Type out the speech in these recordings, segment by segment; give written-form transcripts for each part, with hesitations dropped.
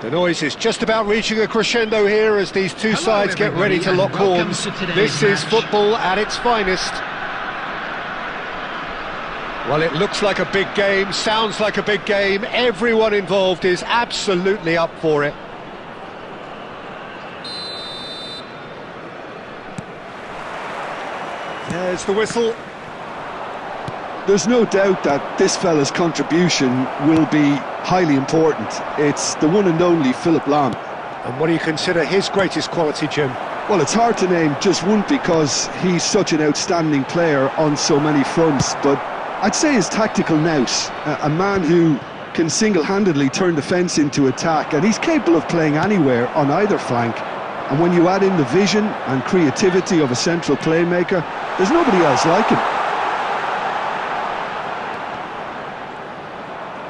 The noise is just about reaching a crescendo here as these two sides get ready to lock horns. This is football at its finest. Well, it looks like a big game, sounds like a big game. Everyone involved is absolutely up for it. There's the whistle. There's no doubt that this fella's contribution will be highly important. It's the one and only Philipp Lahm. And what do you consider his greatest quality, Jim? Well, it's hard to name just one because he's such an outstanding player on so many fronts, but I'd say his tactical nous, a man who can single-handedly turn defence into attack, and he's capable of playing anywhere on either flank. And when you add in the vision and creativity of a central playmaker, there's nobody else like him.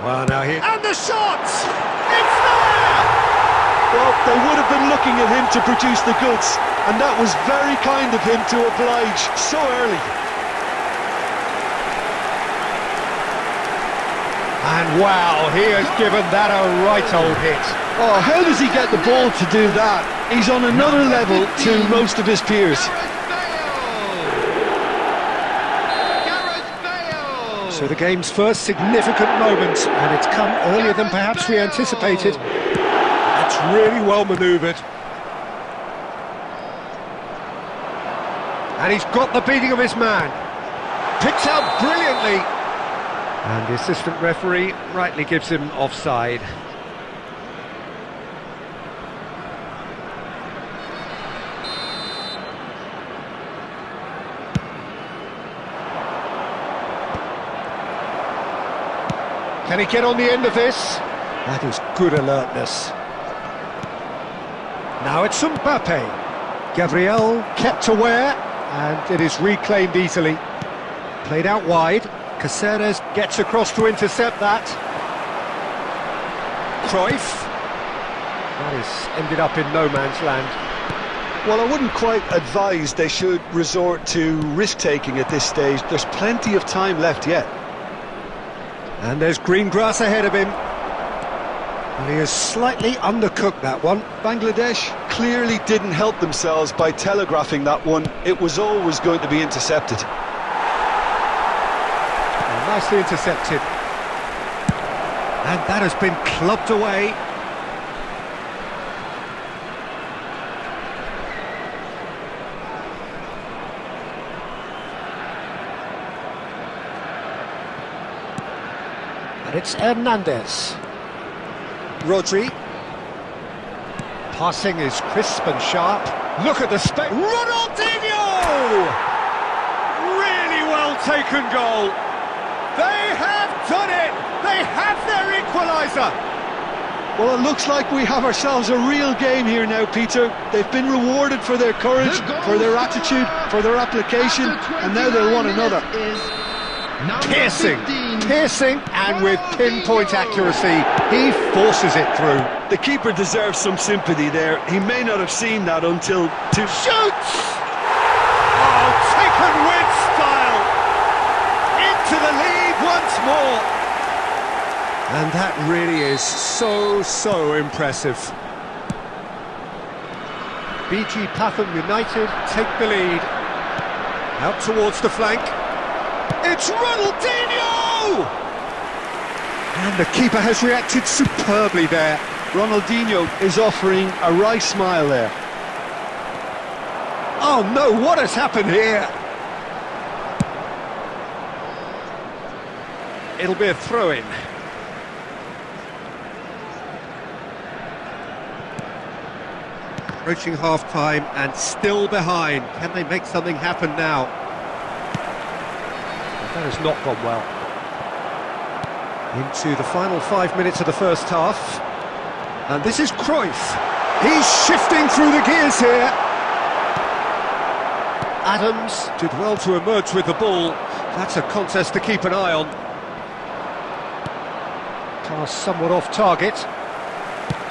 Well, now here... And the shot! It's there! Well, they would have been looking at him to produce the goods, and that was very kind of him to oblige so early. And wow, he has given that a right old hit. Oh, how does he get the ball to do that? He's on another level to most of his peers. So the game's first significant moment, and it's come earlier than perhaps we anticipated. That's really well manoeuvred. And he's got the beating of his man. Picks out brilliantly. And the assistant referee rightly gives him offside. Can he get on the end of this? That is good alertness. Now it's Mbappe. Gabriel kept aware, and it is reclaimed easily. Played out wide. Caceres gets across to intercept that. Cruyff. That has ended up in no man's land. Well, I wouldn't quite advise they should resort to risk-taking at this stage. There's plenty of time left yet. And there's green grass ahead of him. And he has slightly undercooked that one. Bangladesh clearly didn't help themselves by telegraphing that one. It was always going to be intercepted. Nicely intercepted. And that has been clubbed away. And it's Hernandez. Rodri. Passing is crisp and sharp. Look at the space. Ronaldinho! Really well taken goal. They have done it! They have their equaliser! Well, it looks like we have ourselves a real game here now, Peter. They've been rewarded for their courage, for their attitude, for their application, and now they'll want another. Piercing, and with pinpoint accuracy, he forces it through. The keeper deserves some sympathy there. He may not have seen that until... Shoots! Oh, taken with style! Into the lead once more! And that really is so impressive. BG Pathum United take the lead. Out towards the flank. It's Ronaldinho! And the keeper has reacted superbly there. Ronaldinho is offering a wry smile there. Oh no, what has happened here? It'll be a throw-in. Approaching half-time and still behind. Can they make something happen now? That has not gone well. Into the final 5 minutes of the first half. And this is Cruyff. He's shifting through the gears here. Adams did well to emerge with the ball. That's a contest to keep an eye on. Pass somewhat off target.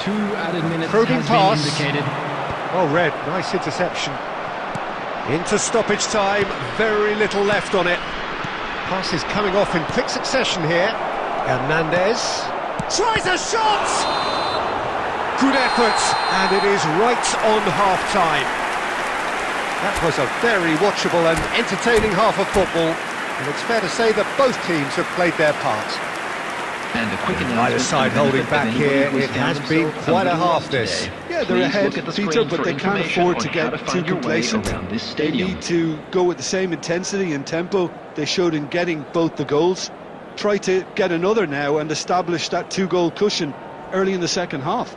2 added minutes Probing has pass. been indicated. Well read, nice interception. Into stoppage time, very little left on it. Pass is coming off in quick succession here. Hernandez tries a shot! Good effort, and it is right on half-time. That was a very watchable and entertaining half of football, and it's fair to say that both teams have played their part. And a quick Neither side holding back here. It has been quite a half this. Yeah, they're ahead, Peter, but they can't afford to get too complacent. They need to go with the same intensity and tempo they showed in getting both the goals. Try to get another now and establish that two-goal cushion early in the second half.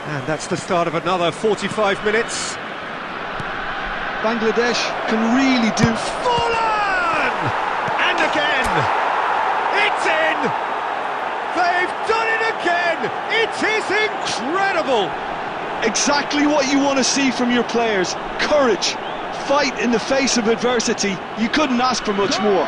And that's the start of another 45 minutes. Bangladesh can really do... Fallen! And again! It's in! They've done it again! It is incredible! Exactly what you want to see from your players. Courage, fight in the face of adversity. You couldn't ask for much more.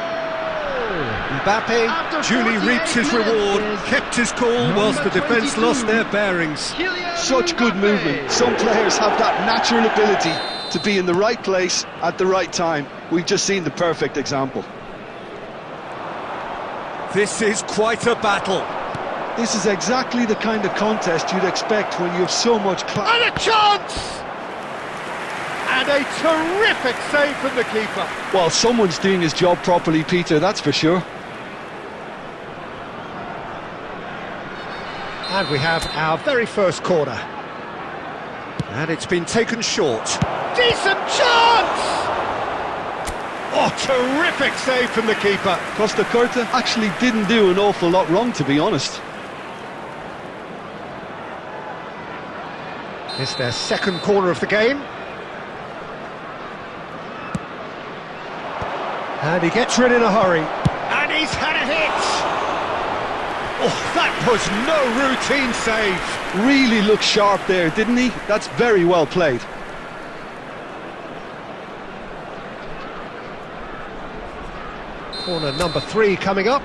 Mbappe duly reaps his reward, kept his cool whilst the defence lost their bearings. Such good movement. Some players have that natural ability to be in the right place at the right time. We've just seen the perfect example. This is quite a battle. This is exactly the kind of contest you'd expect when you have so much class. And a chance! And a terrific save from the keeper. Well, someone's doing his job properly, Peter, that's for sure. And we have our very first corner. And it's been taken short. Decent chance! Oh, terrific save from the keeper. Costa Curta actually didn't do an awful lot wrong, to be honest. It's their second corner of the game. And he gets rid in a hurry. And he's had a hit! Oh, that was no routine save. Really looked sharp there, didn't he? That's very well played. Corner number 3 coming up.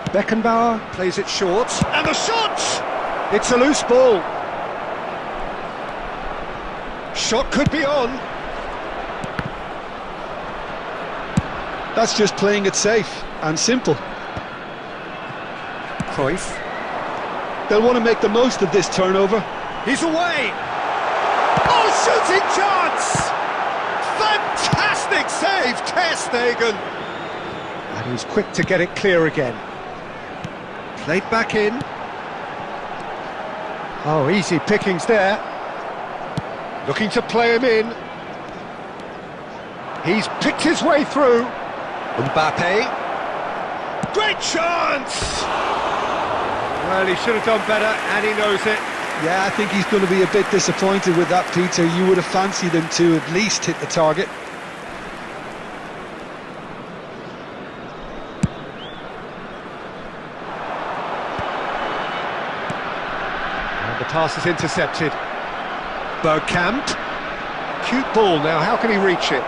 Beckenbauer plays it short. And the shot! It's a loose ball. Shot could be on. That's just playing it safe and simple. Cruyff. They'll want to make the most of this turnover. He's away! Oh, shooting chance! Fantastic save, Ter Stegen! And he's quick to get it clear again. Played back in. Oh, easy pickings there. Looking to play him in. He's picked his way through. Mbappe. Great chance! Well, he should have done better, and he knows it. Yeah, I think he's going to be a bit disappointed with that, Peter. You would have fancied him to at least hit the target. And the pass is intercepted. Bergkamp. Cute ball now, how can he reach it?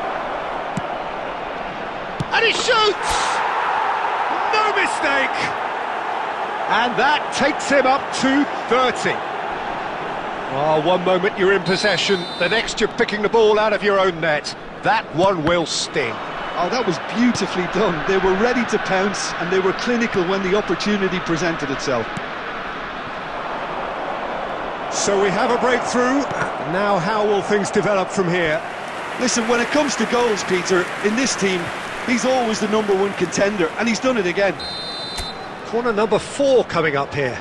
And he shoots! No mistake! And that takes him up to 30. Oh, one moment you're in possession, the next you're picking the ball out of your own net. That one will sting. Oh, that was beautifully done. They were ready to pounce and they were clinical when the opportunity presented itself. So we have a breakthrough. Now how will things develop from here? Listen, when it comes to goals, Peter, in this team, he's always the #1 contender, and he's done it again. Corner number 4 coming up here.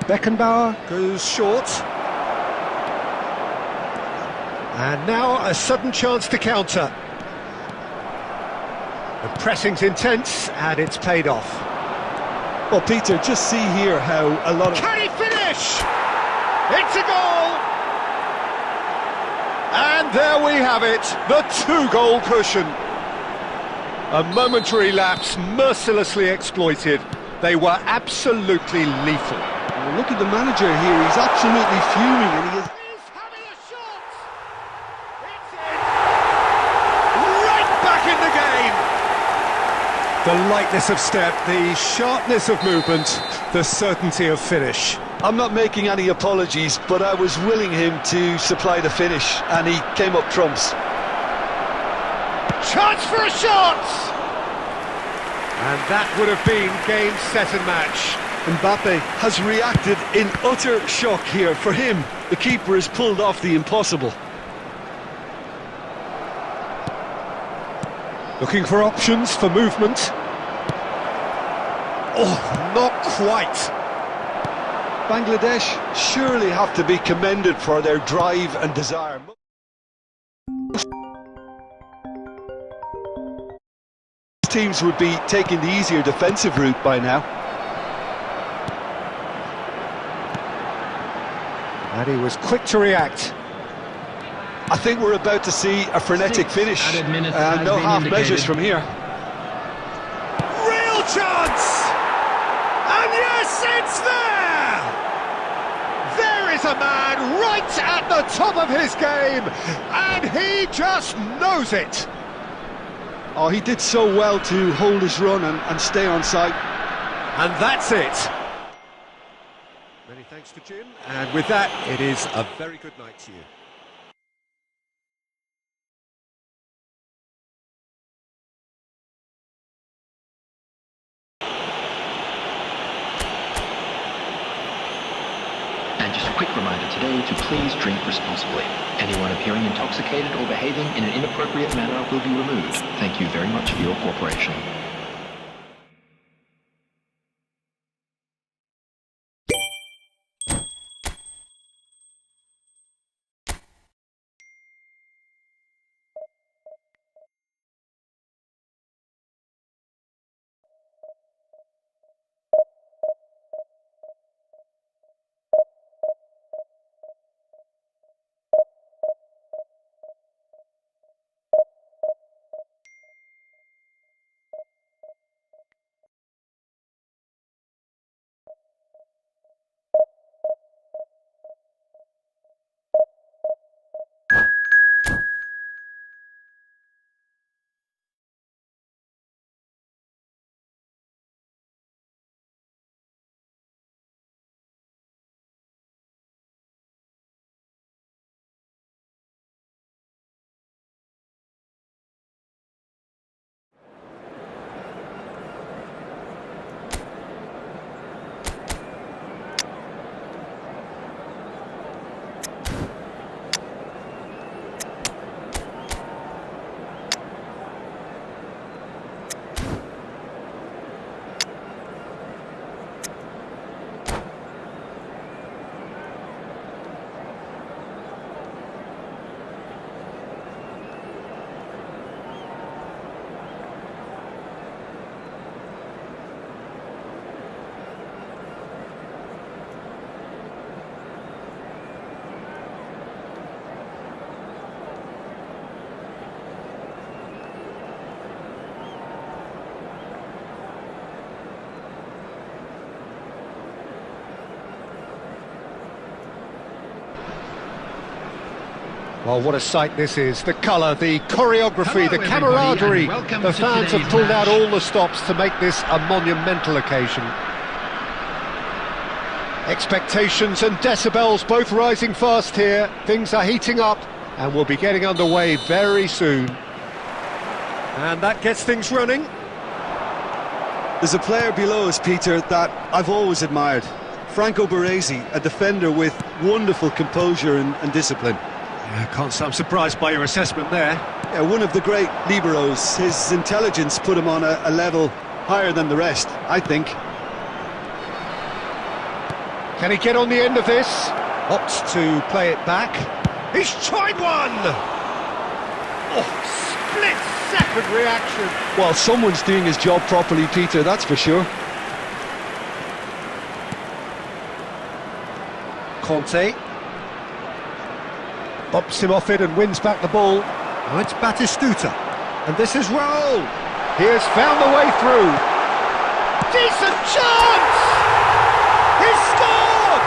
Beckenbauer goes short. And now a sudden chance to counter. The pressing's intense, and it's paid off. Well, Peter, just see here how a lot of... Can he finish? It's a goal! And there we have it, the two-goal cushion. A momentary lapse mercilessly exploited. They were absolutely lethal. Well, look at the manager here, he's absolutely fuming and he is... He's having a shot! It's in! Right back in the game! The lightness of step, the sharpness of movement, the certainty of finish. I'm not making any apologies, but I was willing him to supply the finish and he came up trumps. Chance for a shot! And that would have been game, set and match. Mbappe has reacted in utter shock here. For him, the keeper has pulled off the impossible. Looking for options for movement. Oh, not quite. Bangladesh surely have to be commended for their drive and desire. Teams would be taking the easier defensive route by now. And he was quick to react. I think we're about to see a frenetic finish, and no half measures from here. Real chance! And yes, it's there! There is a man right at the top of his game, and he just knows it. Oh, he did so well to hold his run and stay on site. And that's it. Many thanks to Jim, and with that, it is a very good night to you. And just a quick reminder today to please drink responsibly. Anyone appearing intoxicated or behaving in an inappropriate manner will be removed. Thank you very much for your cooperation. Well, what a sight this is. The colour, the choreography, the camaraderie. The fans have pulled out all the stops to make this a monumental occasion. Expectations and decibels both rising fast here. Things are heating up and we'll be getting underway very soon. And that gets things running. There's a player below us, Peter, that I've always admired. Franco Baresi, a defender with wonderful composure and discipline. Yeah, can't say I'm surprised by your assessment there. Yeah, one of the great liberos. His intelligence put him on a level higher than the rest, I think. Can he get on the end of this? Opts to play it back. He's tried one! Oh, split-second reaction. Well, someone's doing his job properly, Peter, that's for sure. Conte. Bops him off it and wins back the ball. Now it's Batistuta. And this is Raul. He has found the way through. Decent chance! He's scored!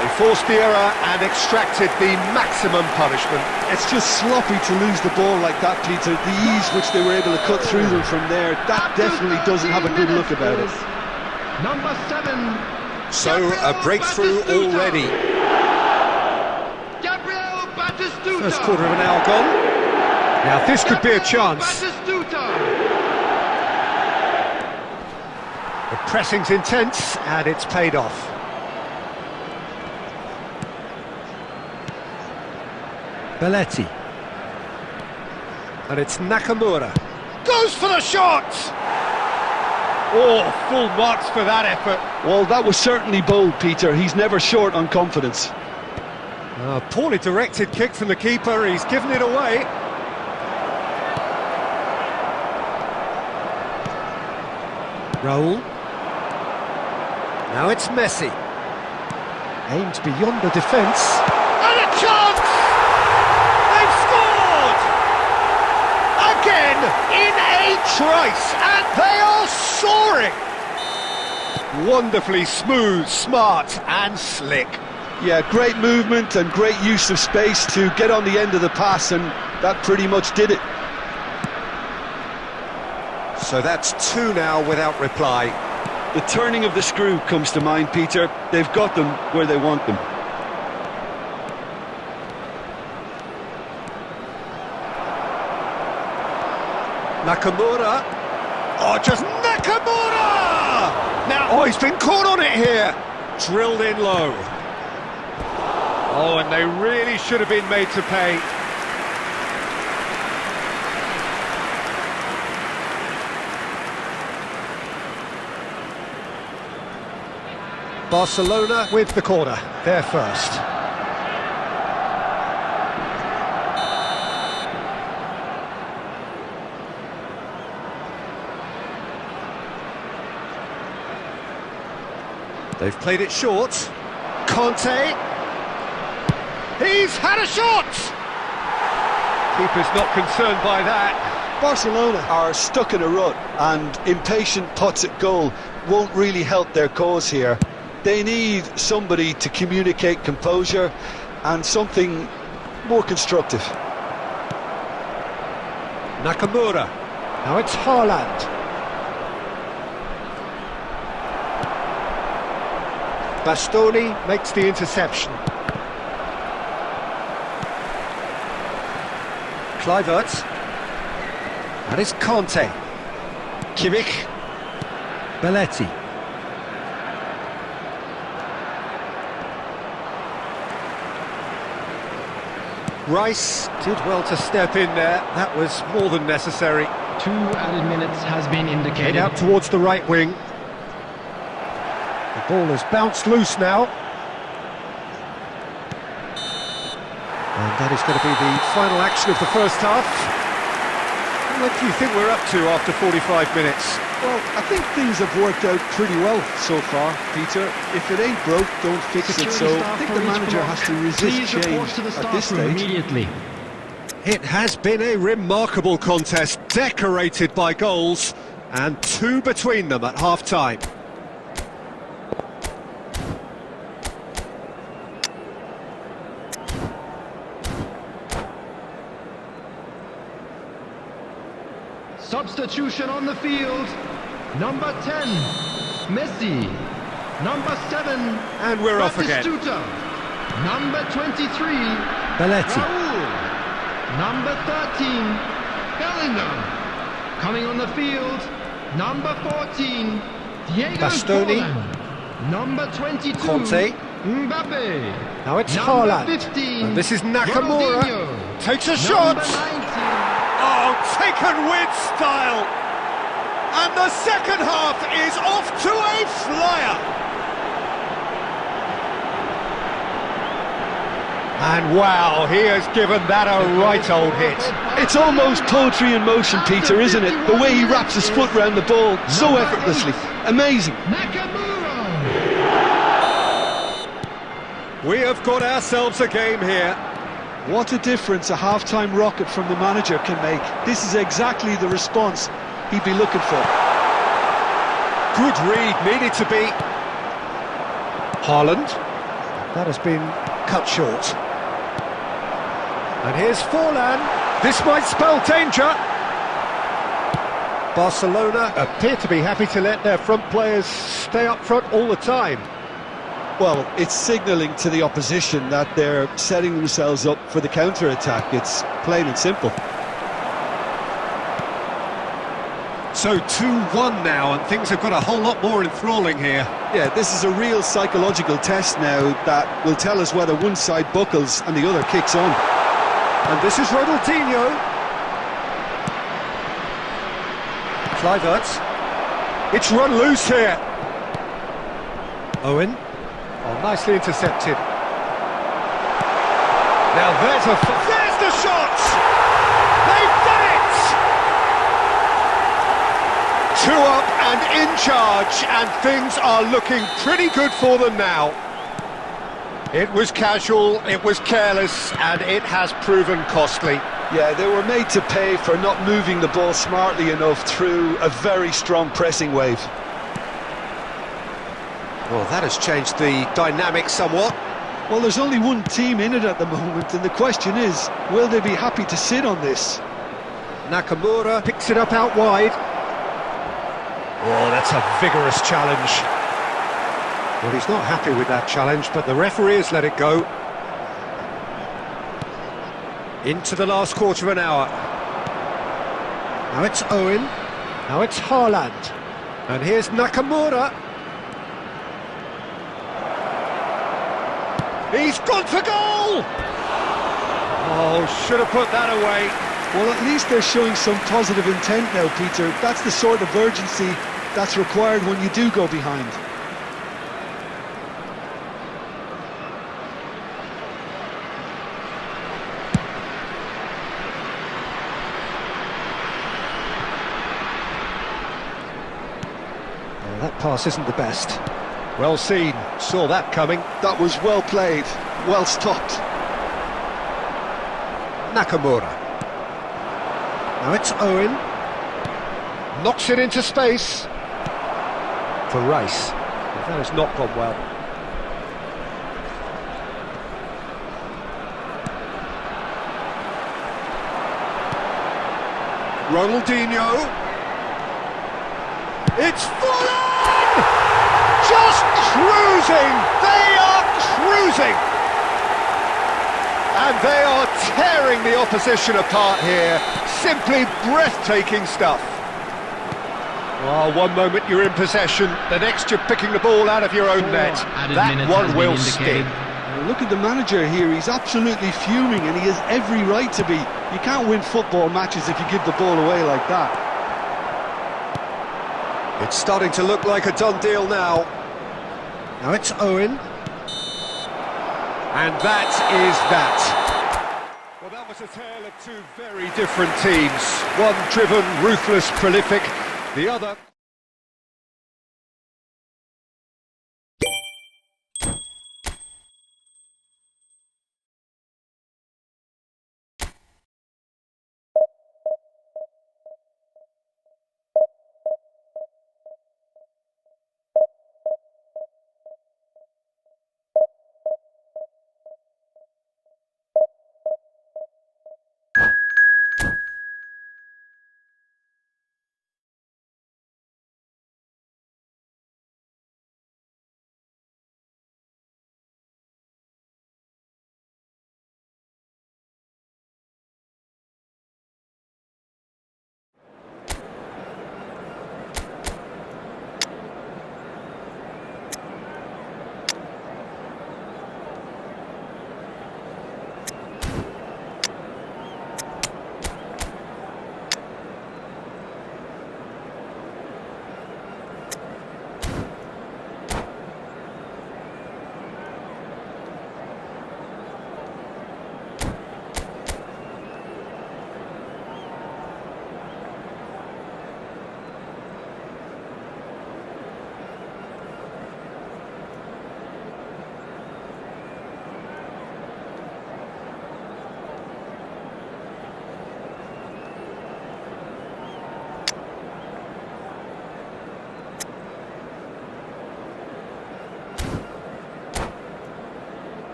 They forced the error and extracted the maximum punishment. It's just sloppy to lose the ball like that, Peter. The ease which they were able to cut through them from there, that definitely doesn't have a good look about it. Number 7. So a breakthrough already. First quarter of an hour gone. Now this could be a chance. The pressing's intense and it's paid off. Belletti. And it's Nakamura. Goes for the shot! Oh, full marks for that effort. Well, that was certainly bold, Peter. He's never short on confidence. A poorly directed kick from the keeper, he's given it away. Raul. Now it's Messi. Aimed beyond the defence. And a chance! They've scored! Again, in a trice, and they are soaring! Wonderfully smooth, smart and slick. Yeah, great movement and great use of space to get on the end of the pass, and that pretty much did it. So that's 2 now without reply. The turning of the screw comes to mind, Peter. They've got them where they want them. Nakamura. Oh, just Nakamura! Now, oh, he's been caught on it here. Drilled in low. Oh, and they really should have been made to pay. Barcelona with the corner, they're first. They've played it short. Conte. He's had a shot! Keeper's not concerned by that. Barcelona are stuck in a rut, and impatient putts at goal won't really help their cause here. They need somebody to communicate composure and something more constructive. Nakamura. Now it's Haaland. Bastoni makes the interception. Kluivert. And it's Conte. Kimmich. Belletti. Rice did well to step in there. That was more than necessary. 2 added minutes has been indicated. Head out towards the right wing. The ball has bounced loose now. And that is going to be the final action of the first half. What do you think we're up to after 45 minutes? Well, I think things have worked out pretty well so far, Peter. If it ain't broke, don't fix it. So I think the manager has to resist change at this stage. Immediately. It has been a remarkable contest, decorated by goals, and 2 between them at half-time. Substitution on the field. Number 10, Messi. Number 7, And we're off again. Batistuta. Number 23, Belletti. Raul. Number 13, Bellingham. Coming on the field, number 14, Diego Bastoni. Forlan. Number 22, Conte. Mbappe. Now it's Number Haaland. 15, And this is Nakamura. Ronaldinho. Takes a shot. Number 19, Oh, taken with style. And the second half is off to a flyer. And wow, he has given that a right old hit. It's almost poetry in motion, Peter, isn't it? The way he wraps his foot round the ball so effortlessly. Amazing. Nakamura. We have got ourselves a game here. What a difference a half-time rocket from the manager can make. This is exactly the response he'd be looking for. Good read, needed to be. Haaland. That has been cut short. And here's Forlan. This might spell danger. Barcelona appear to be happy to let their front players stay up front all the time. Well, it's signalling to the opposition that they're setting themselves up for the counter-attack. It's plain and simple. So 2-1 now, and things have got a whole lot more enthralling here. Yeah, this is a real psychological test now that will tell us whether one side buckles and the other kicks on. And this is Ronaldinho. Kluivert. It's run loose here. Owen. Oh, nicely intercepted. Now there's the shot! They've done it! 2 up and in charge, and things are looking pretty good for them now. It was casual, it was careless, and it has proven costly. Yeah, they were made to pay for not moving the ball smartly enough through a very strong pressing wave. Well, that has changed the dynamic somewhat. Well, there's only one team in it at the moment, and the question is, will they be happy to sit on this? Nakamura picks it up out wide. Oh, that's a vigorous challenge. Well, he's not happy with that challenge, but the referee has let it go. Into the last quarter of an hour. Now it's Owen. Now it's Haaland. And here's Nakamura. He's gone for goal! Oh, should have put that away. Well, at least they're showing some positive intent now, Peter. That's the sort of urgency that's required when you do go behind. Well, that pass isn't the best. Well seen, saw that coming. That was well played, well stopped. Nakamura. Now it's Owen. Knocks it into space. For Rice. That has not gone well. Ronaldinho. It's Forlan! Just cruising! They are cruising! And they are tearing the opposition apart here. Simply breathtaking stuff. Well, one moment you're in possession, the next you're picking the ball out of your own net. That one will sting. Look at the manager here, he's absolutely fuming and he has every right to be. You can't win football matches if you give the ball away like that. It's starting to look like a done deal now. Now it's Owen. And that is that. Well, that was a tale of two very different teams. One driven, ruthless, prolific. The other...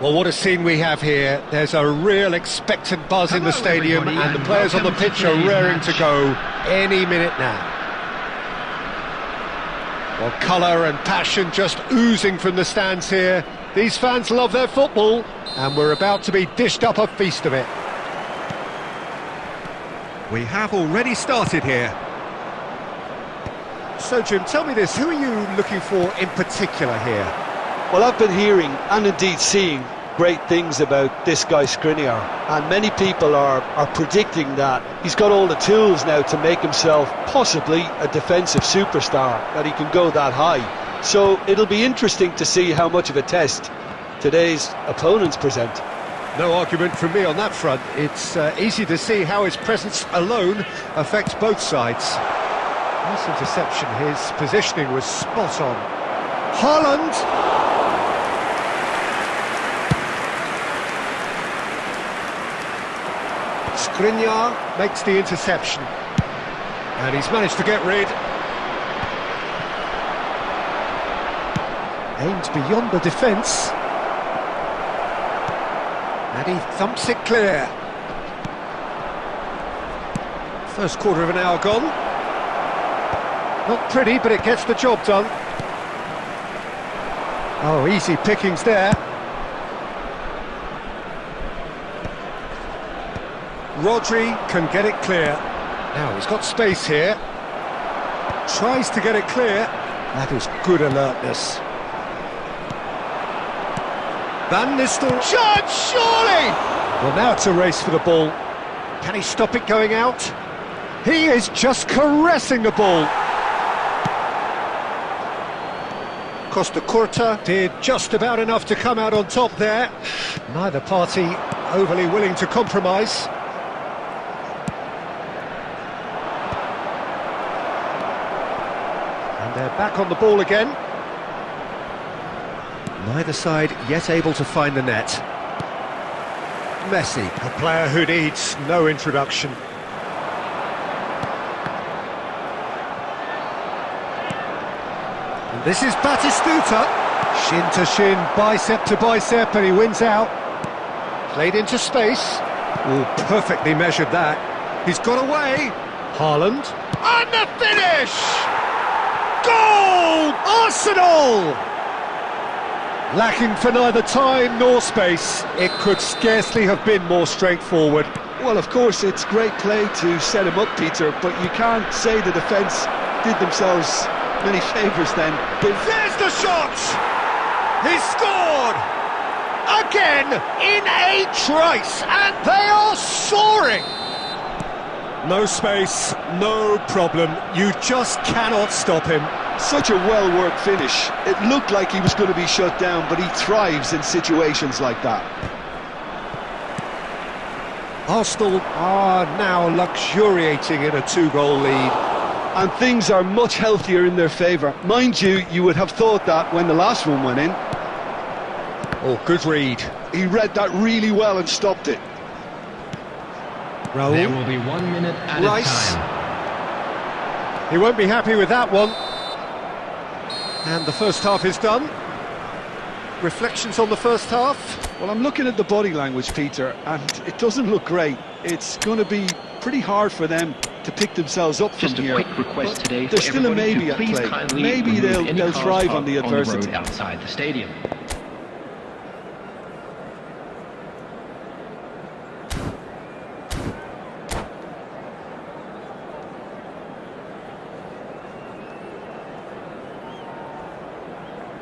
Well, what a scene we have here. There's a real expectant buzz in the stadium, and the players on the pitch are raring to go any minute now. Well, colour and passion just oozing from the stands here. These fans love their football, and we're about to be dished up a feast of it. We have already started here. So, Jim, tell me this, who are you looking for in particular here? Well, I've been hearing and indeed seeing great things about this guy Skriniar, and many people are predicting that he's got all the tools now to make himself possibly a defensive superstar, that he can go that high. So it'll be interesting to see how much of a test today's opponents present. No argument from me on that front. It's easy to see how his presence alone affects both sides. Nice interception, his positioning was spot on. Haaland! Skriniar makes the interception, and he's managed to get rid. Aimed beyond the defence, and he thumps it clear. First quarter of an hour gone. Not pretty, but it gets the job done. Oh, easy pickings there. Rodri can get it clear. Now he's got space here. Tries to get it clear. That is good alertness. Van Nistelrooy. Shot, surely! Well, now it's a race for the ball. Can he stop it going out? He is just caressing the ball. Costa Curta did just about enough to come out on top there. Neither party overly willing to compromise. And they're back on the ball again. Neither side yet able to find the net. Messi, a player who needs no introduction. And this is Batistuta. Shin to shin, bicep to bicep, and he wins out. Played into space. Oh, perfectly measured that. He's got away. Haaland. And the finish! Goal! Arsenal! Lacking for neither time nor space, it could scarcely have been more straightforward. Well, of course, it's great play to set him up, Peter, but you can't say the defence did themselves many favours then. There's the shot! He's scored! Again, in a trice, and they are soaring! No space, no problem, you just cannot stop him. Such a well-worked finish. It looked like he was going to be shut down, but he thrives in situations like that. Arsenal are now luxuriating in a two-goal lead. And things are much healthier in their favour. Mind you, you would have thought that when the last one went in. Oh, good read. He read that really well and stopped it. Raul. There will be 1 minute added Rice. time. He won't be happy with that one. And the first half is done. Reflections on the first half? Well, I'm looking at the body language, Peter, and it doesn't look great. It's going to be pretty hard for them to pick themselves up Just from a here. quick request But today for there's still a everybody maybe to at please play. kindly Maybe remove any they'll cars thrive on the parked adversity. road outside the stadium.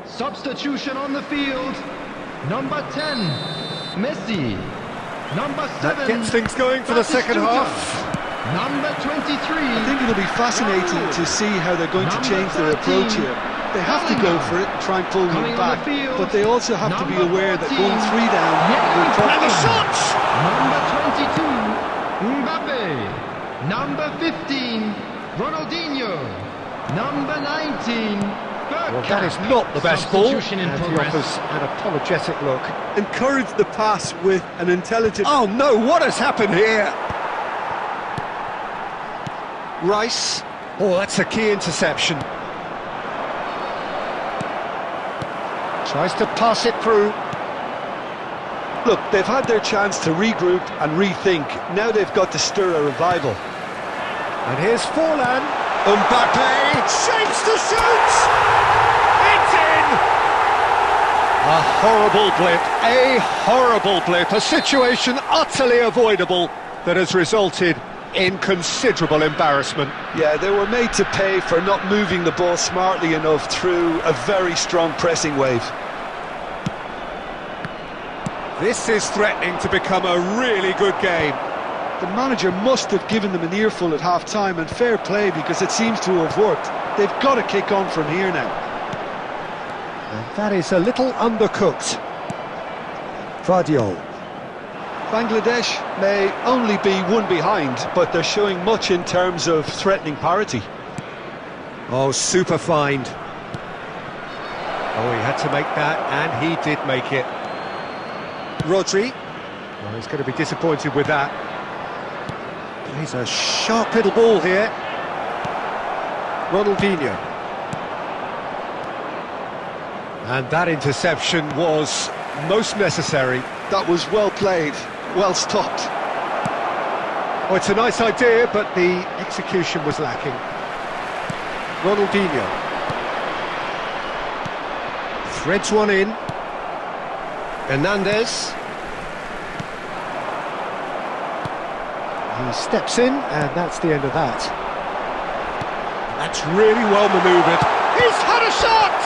Substitution on the field. Number 10, Messi. Number 7, That gets things going for the second half. Number 23. I think it'll be fascinating to see how they're going to change their approach here. They have to go for it and try and pull them back, but they also have to be aware that going 3 down will And the cost them. shot! Number 22, Mbappe. Number 15, Ronaldinho. Number 19, Well, that is not the best ball, and Substitution in he progress. offers an apologetic look. Encourage the pass with an intelligent... Oh no, what has happened here? Rice. Oh, that's a key interception. Tries to pass it through. Look, they've had their chance to regroup and rethink. Now they've got to stir a revival. And here's Forlan. Mbappe shapes to shoot! It's in! A horrible blip, a situation utterly avoidable that has resulted in considerable embarrassment. Yeah, they were made to pay for not moving the ball smartly enough through a very strong pressing wave. This is threatening to become a really good game. The manager must have given them an earful at half-time, and fair play, because it seems to have worked. They've got to kick on from here now. And that is a little undercooked. Vardiol. Bangladesh may only be one behind, but they're showing much in terms of threatening parity. Oh, super find. Oh, he had to make that, and he did make it. Rodri. Oh, he's going to be disappointed with that. He's a sharp little ball here. Ronaldinho. And that interception was most necessary. That was well played, well stopped. Oh, it's a nice idea, but the execution was lacking. Ronaldinho. Threads one in. Hernandez. He steps in, and that's the end of that. That's really well manoeuvred. He's had a shot!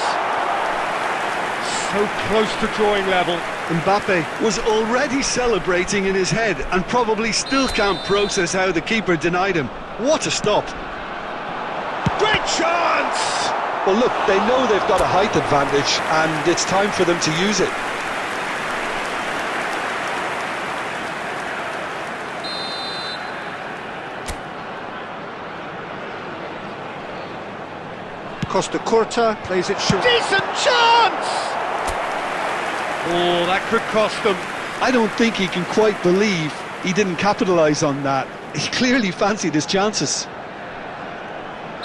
So close to drawing level. Mbappe was already celebrating in his head and probably still can't process how the keeper denied him. What a stop! Great chance! Well, look, they know they've got a height advantage, and it's time for them to use it. Costa Curta plays it short. Decent chance! Oh, that could cost them. I don't think he can quite believe he didn't capitalise on that. He clearly fancied his chances.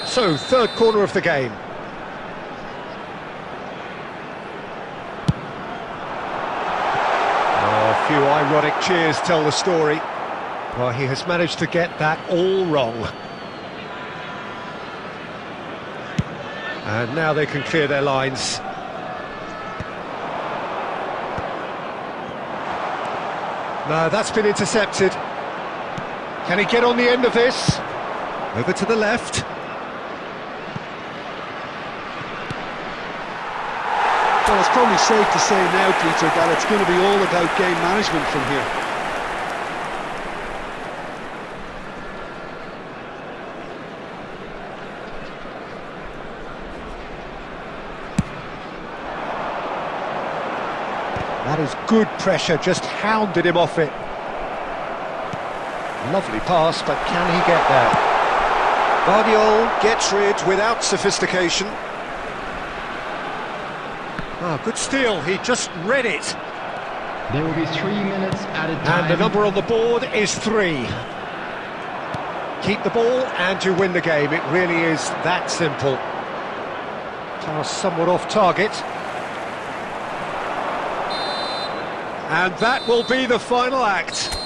So, third corner of the game. Oh, a few ironic cheers tell the story. Well, he has managed to get that all wrong. And now they can clear their lines. No, that's been intercepted. Can he get on the end of this? Over to the left. Well, it's probably safe to say now, Peter, that it's going to be all about game management from here. That is good pressure, just hounded him off it. Lovely pass, but can he get there? Vardiol gets rid without sophistication. Ah, good steal, he just read it. There will be 3 minutes added time. And the number on the board is 3. Keep the ball and you win the game, it really is that simple. Pass somewhat off target. And that will be the final act.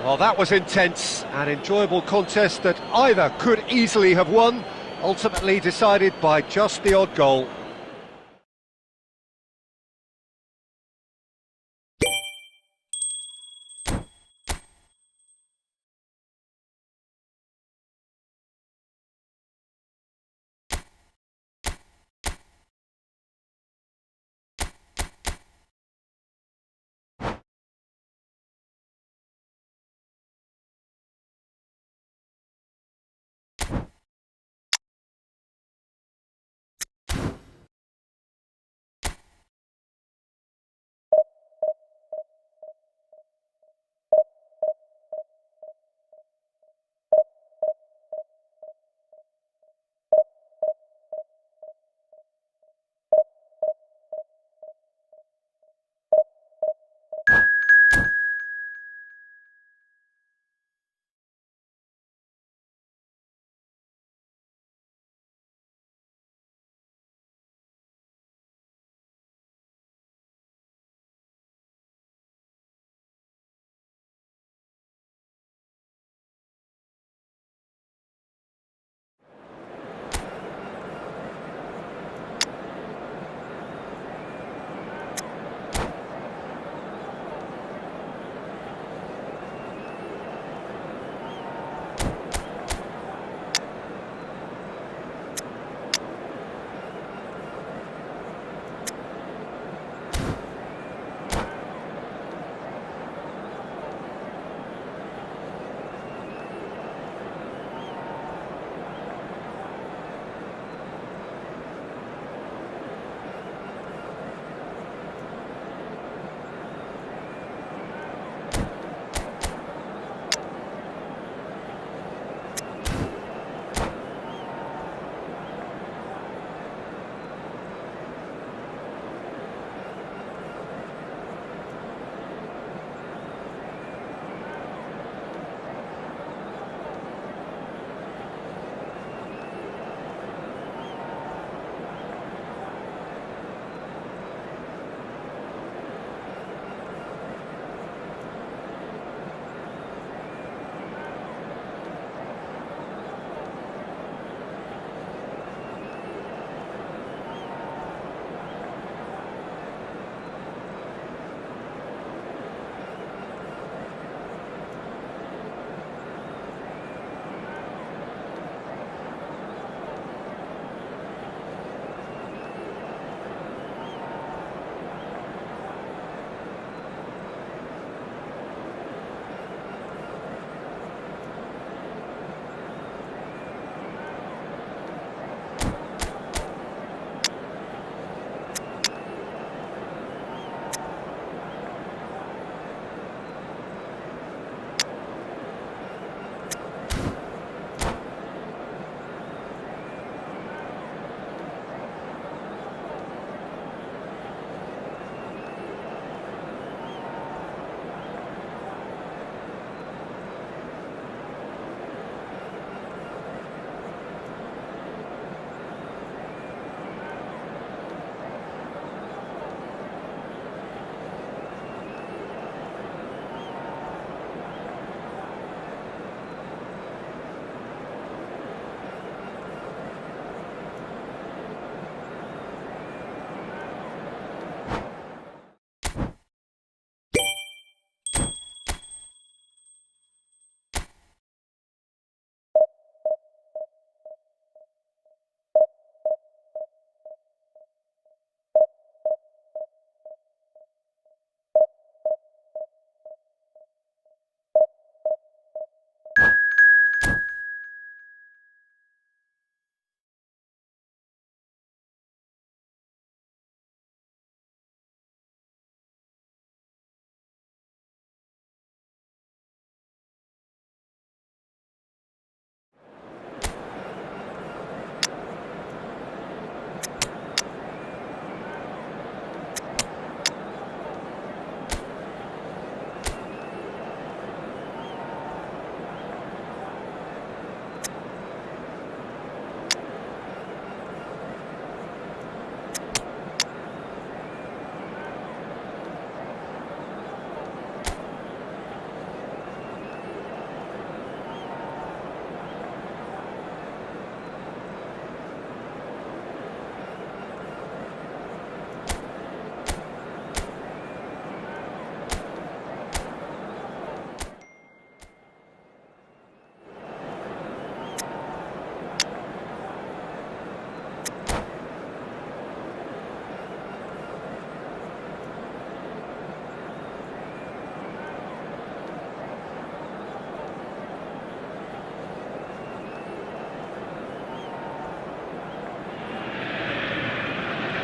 Well, that was intense, an enjoyable contest that either could easily have won, ultimately decided by just the odd goal.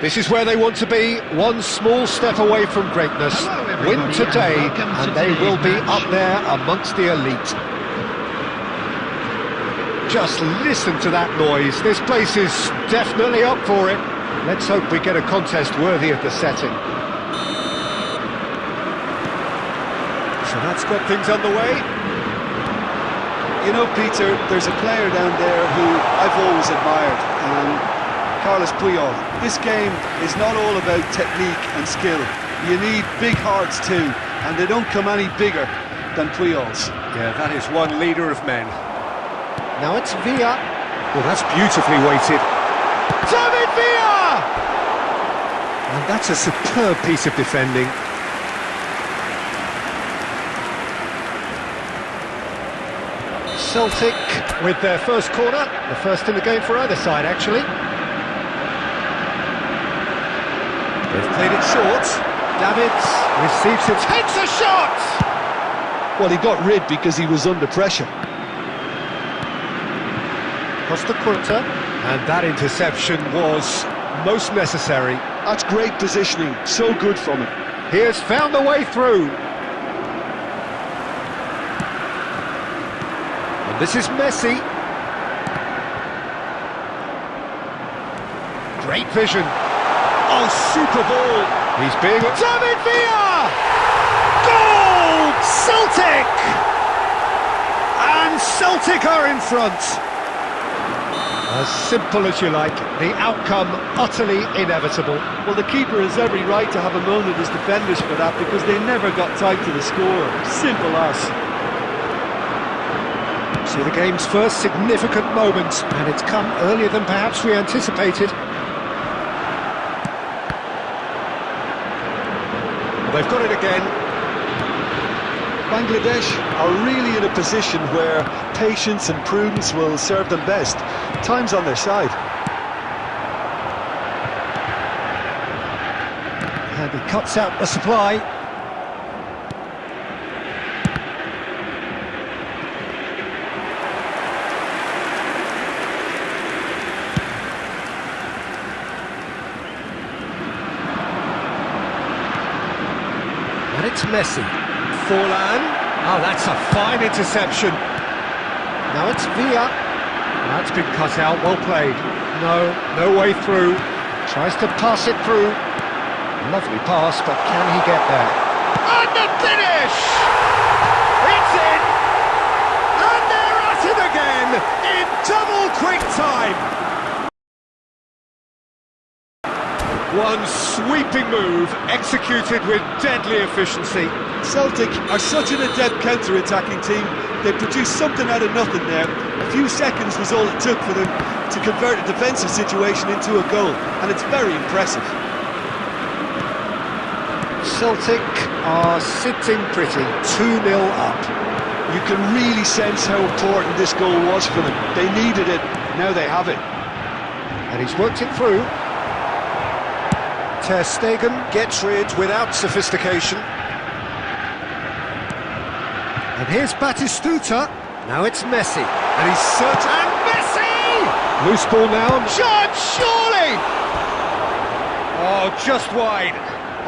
This is where they want to be, one small step away from greatness. Hello, Win everybody, today, and welcome to and they today's will be match. up there amongst the elite. Just listen to that noise. This place is definitely up for it. Let's hope we get a contest worthy of the setting. So that's got things underway. You know, Peter, there's a player down there who I've always admired, Carlos Puyol. This game is not all about technique and skill. You need big hearts too, and they don't come any bigger than Puyol's. Yeah, that is one leader of men. Now it's Villa. Well, that's beautifully weighted. David Villa! And that's a superb piece of defending. Celtic with their first corner, the first in the game for either side, actually. They've played it short. Davids receives it, takes a shot! Well, he got rid because he was under pressure. Costa Curta, and that interception was most necessary. That's great positioning, so good from him. He has found the way through. And this is Messi. Great vision. Oh, super ball. He's being... David Villa! Goal! Celtic! And Celtic are in front. As simple as you like, the outcome utterly inevitable. Well, the keeper has every right to have a moan at his defenders for that because they never got tight to the score. Simple as. So the game's first significant moment, and it's come earlier than perhaps we anticipated. Well, they've got it again. Bangladesh are really in a position where patience and prudence will serve them best. Time's on their side. And he cuts out the supply. And it's Messi. Forlan. Oh, that's a fine interception. Now it's Villa. That's been cut out, well played. No way through. Tries to pass it through. Lovely pass, but can he get there? And the finish! It's in! And they're at it again in double quick time! One sweeping move, executed with deadly efficiency. Celtic are such an adept counter-attacking team. They produced something out of nothing there. A few seconds was all it took for them to convert a defensive situation into a goal, and it's very impressive. Celtic are sitting pretty, 2-0 up. You can really sense how important this goal was for them. They needed it, now they have it. And he's worked it through. Ter Stegen gets rid without sophistication. And here's Batistuta. Now it's Messi. And he's searching. And Messi! Loose ball now. Judge, surely! Oh, just wide.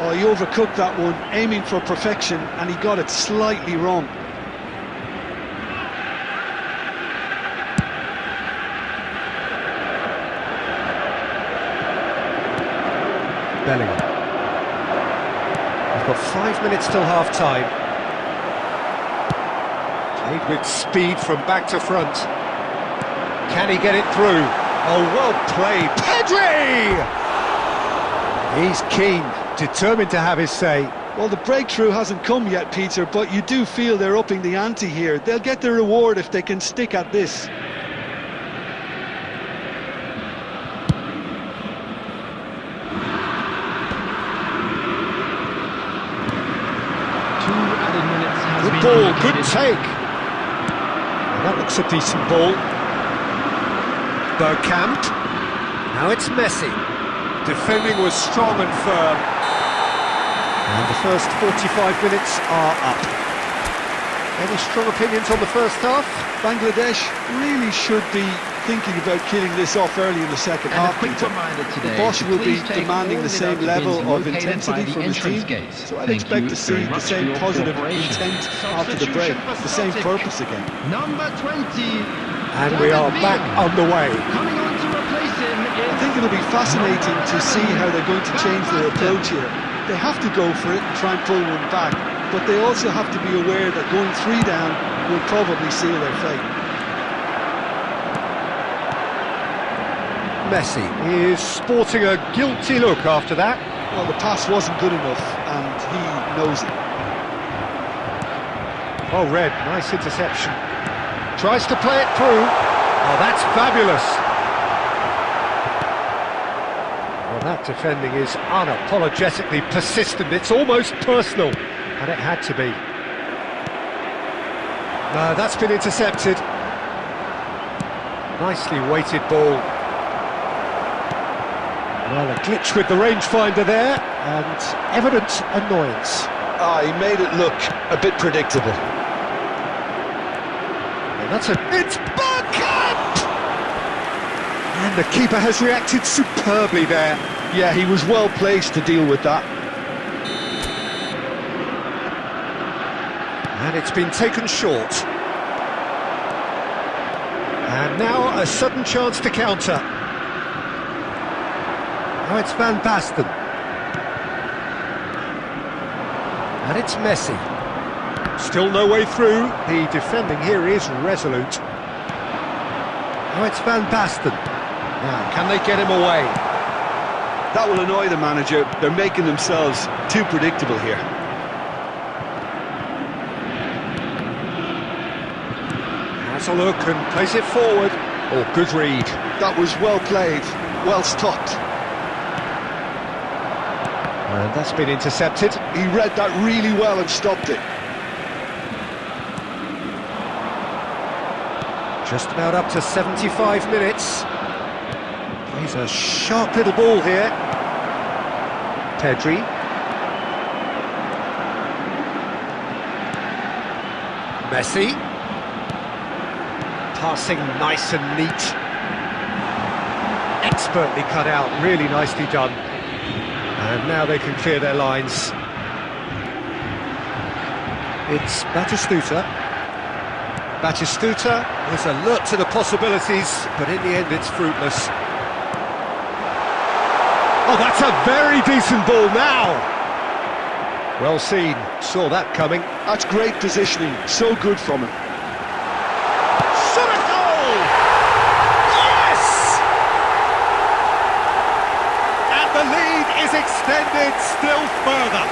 Oh, he overcooked that one, aiming for perfection, and he got it slightly wrong. Bellingham. We've got 5 minutes till half-time. Played with speed from back to front. Can he get it through? Oh, well played. Pedri! He's keen, determined to have his say. Well, the breakthrough hasn't come yet, Peter, but you do feel they're upping the ante here. They'll get their reward if they can stick at this. Good ball, good take. That looks a decent ball. Bergkamp. Now it's Messi. Defending was strong and firm. And the first 45 minutes are up. Any strong opinions on the first half? Bangladesh really should be thinking about killing this off early in the second And a half, quick Peter. reminder The today boss to will be please take demanding all the same without level bins of located by intensity the from his entrance team. gates. So I'd Thank expect you to see very the much for same your positive cooperation. intent after the break, the same purpose again. Number 20. And we are back underway. Coming on to replace him is I think it'll be fascinating to see how they're going to change their approach here. They have to go for it and try and pull one back, but they also have to be aware that going 3 down will probably seal their fate. Messi is sporting a guilty look after that. Well, the pass wasn't good enough, and he knows it. Oh, Red, nice interception. Tries to play it through. Oh, that's fabulous. Well, that defending is unapologetically persistent. It's almost personal, and it had to be. No, that's been intercepted. Nicely weighted ball. Well, a glitch with the rangefinder there, and evident annoyance. He made it look a bit predictable. And it's Bergkamp! And the keeper has reacted superbly there. Yeah, he was well placed to deal with that. And it's been taken short. And now a sudden chance to counter. Now it's Van Basten. And it's Messi. Still no way through. The defending here is resolute. Now it's Van Basten. Now, can they get him away? That will annoy the manager. They're making themselves too predictable here. Has a look and plays it forward. Oh, good read. That was well played, well stopped. And that's been intercepted. He read that really well and stopped it. Just about up to 75 minutes. Plays a sharp little ball here. Pedri. Messi. Passing nice and neat. Expertly cut out, really nicely done. And now they can clear their lines. It's Batistuta. Batistuta is alert to the possibilities, but in the end it's fruitless. Oh, that's a very decent ball now! Well seen, saw that coming. That's great positioning, so good from him. Shot a goal! Yes! And the lead is extended still further.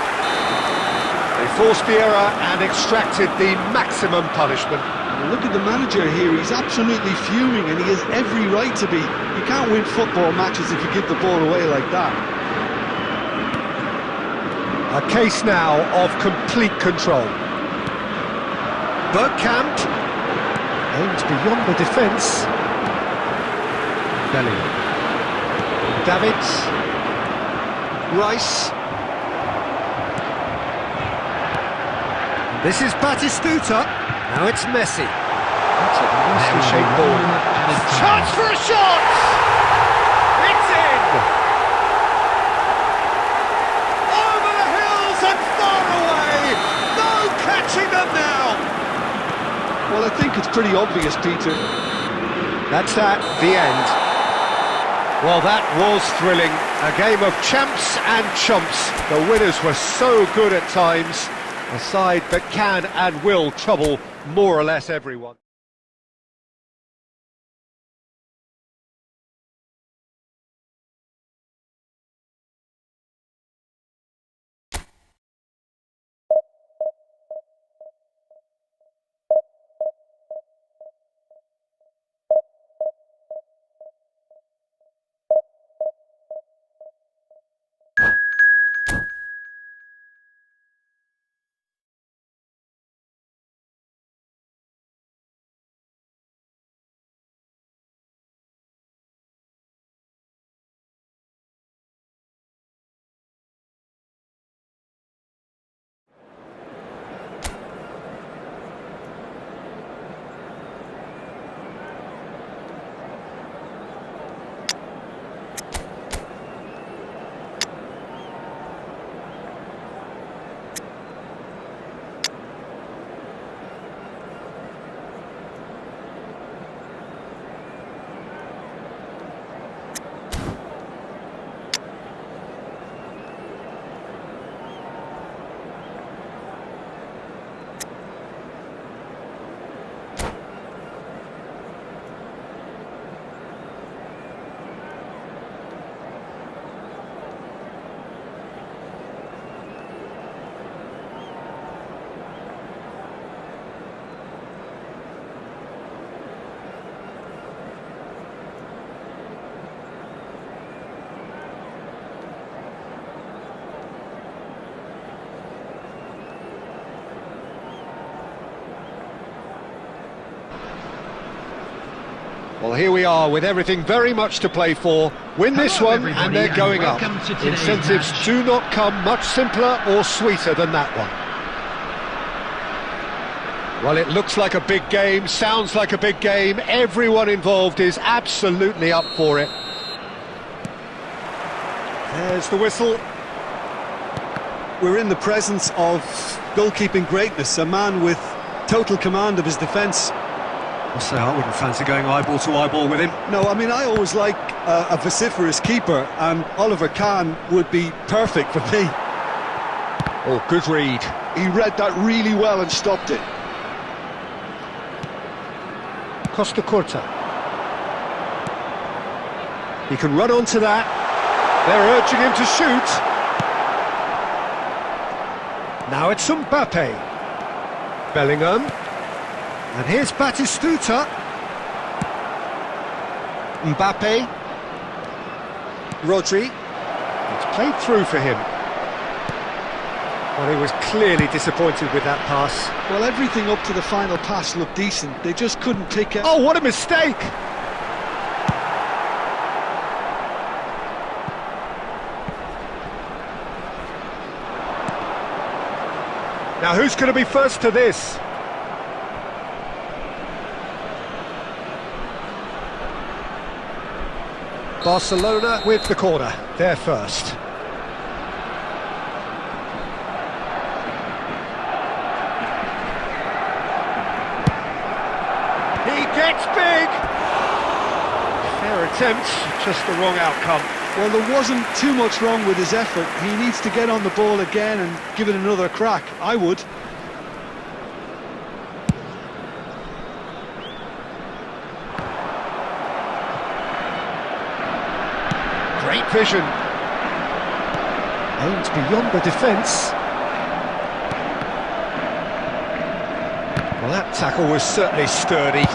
They forced the error and extracted the maximum punishment. Look at the manager here, he's absolutely fuming and he has every right to be. You can't win football matches if you give the ball away like that. A case now of complete control. Bergkamp aims beyond the defence. Bellingham. Davids. Rice. This is Batistuta. Now it's Messi. That's a nicely shaped ball. Chance for a shot! It's in! Over the hills and far away! No catching them now! Well, I think it's pretty obvious, Peter. That's that, the end. Well, that was thrilling. A game of champs and chumps. The winners were so good at times. A side that can and will trouble more or less everyone. Well, here we are with everything very much to play for. Win this Hello, one everybody, and they're and going up. welcome to today's Incentives match. do not come much simpler or sweeter than that one. Well, it looks like a big game, sounds like a big game. Everyone involved is absolutely up for it. There's the whistle. We're in the presence of goalkeeping greatness, a man with total command of his defence. I'll say I wouldn't fancy going eyeball to eyeball with him. No, I mean, I always like a vociferous keeper, and Oliver Kahn would be perfect for me. Oh, good read. He read that really well and stopped it. Costa Curta. He can run onto that. They're urging him to shoot. Now it's Mbappe. Bellingham. And here's Batistuta. Mbappe. Rodri. It's played through for him. Well, he was clearly disappointed with that pass. Well, everything up to the final pass looked decent. They just couldn't pick out. Oh, what a mistake! Now, who's going to be first to this? Barcelona with the corner. They're first. He gets big! Fair attempt, just the wrong outcome. Well, there wasn't too much wrong with his effort. He needs to get on the ball again and give it another crack. I would. Great vision. Aimed beyond the defence. Well, that tackle was certainly sturdy.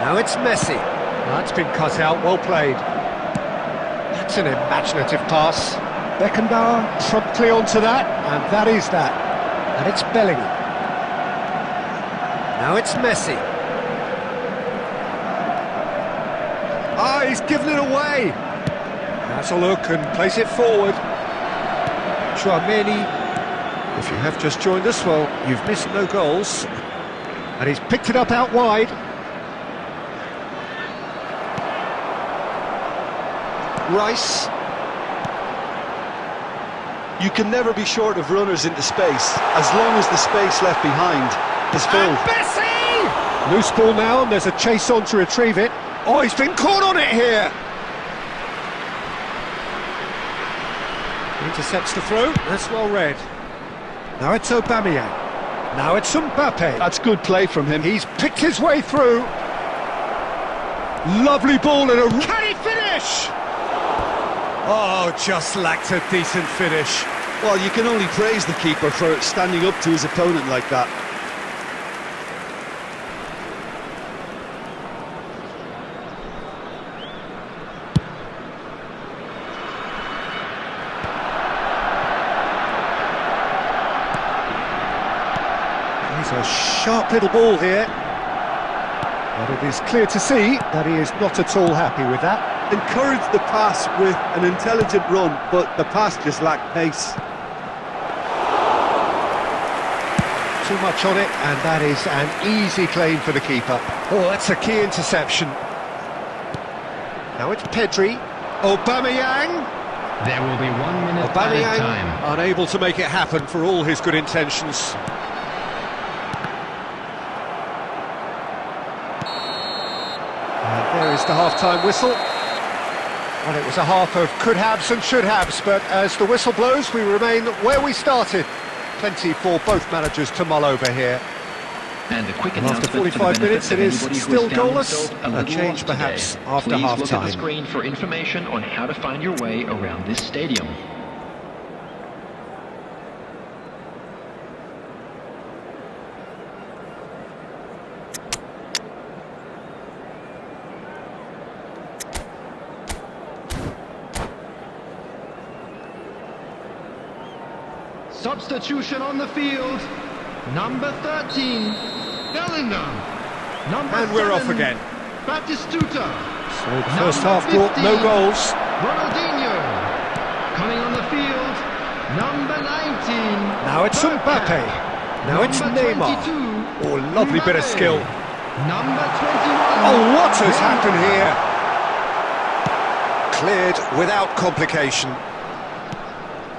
Now it's Messi. That's been cut out, well played. That's an imaginative pass. Beckenbauer promptly onto that, and that is that. And it's Bellingham. Now it's Messi. Ah, he's given it away. That's a look and place it forward. Chouameni, if you have just joined us, well, you've missed no goals. And he's picked it up out wide. Rice. You can never be short of runners into space, as long as the space left behind is filled. And Messi! Loose ball now, and there's a chase on to retrieve it. Oh, he's been caught on it here! Intercepts the throw, that's well read. Now it's Aubameyang. Now it's Mbappe. That's good play from him. He's picked his way through. Lovely ball and a... Can he finish? Oh, just lacked a decent finish. Well, you can only praise the keeper for standing up to his opponent like that. He's a sharp little ball here. But it is clear to see that he is not at all happy with that. Encouraged the pass with an intelligent run, but the pass just lacked pace. Too much on it, and that is an easy claim for the keeper. Oh, that's a key interception. Now it's Pedri. Aubameyang. There will be 1 minute added Aubameyang time. unable to make it happen for all his good intentions. And there is the half-time whistle. Well, it was a half of could-haves and should-haves, but as the whistle blows, we remain where we started. Plenty for both managers to mull over here. And a quick And after announcement for the 45 minutes, benefit it of is anybody who still has found goalless. themselves A little change lost perhaps today. after Please look at half-time. the screen for information on how to find your way around this stadium. Substitution on the field. Number 13, Bellingham. Number And we're off 7, again. Batistuta. So the first half brought no goals. Ronaldinho. Coming on the field, number 19. Now it's Mbappe. Now it's Number Neymar. 22, Oh, lovely bit of Mbappe. skill. Number 21. Oh, what has Neymar. happened here? Cleared without complication.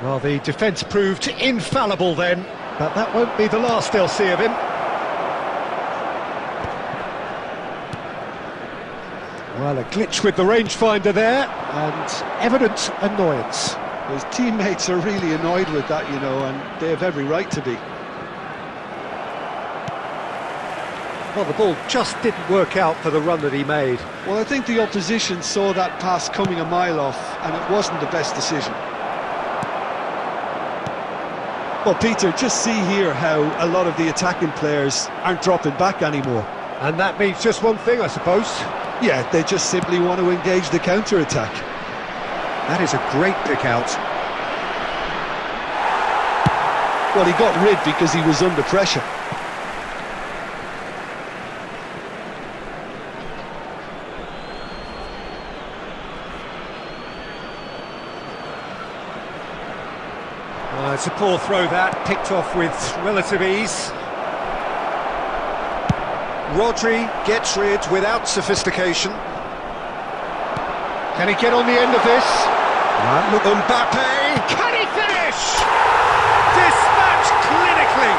Well, the defence proved infallible then, but that won't be the last they'll see of him. Well, a glitch with the rangefinder there, and evident annoyance. His teammates are really annoyed with that, you know, and they have every right to be. Well, the ball just didn't work out for the run that he made. Well, I think the opposition saw that pass coming a mile off, and it wasn't the best decision. Well, Peter, just see here how a lot of the attacking players aren't dropping back anymore. And that means just one thing, I suppose. Yeah, they just simply want to engage the counter-attack. That is a great pick out. Well, he got rid because he was under pressure. It's a poor throw that, picked off with relative ease. Rodri gets rid without sophistication. Can he get on the end of this? Right, look, Mbappe, can he finish? Dispatched clinically.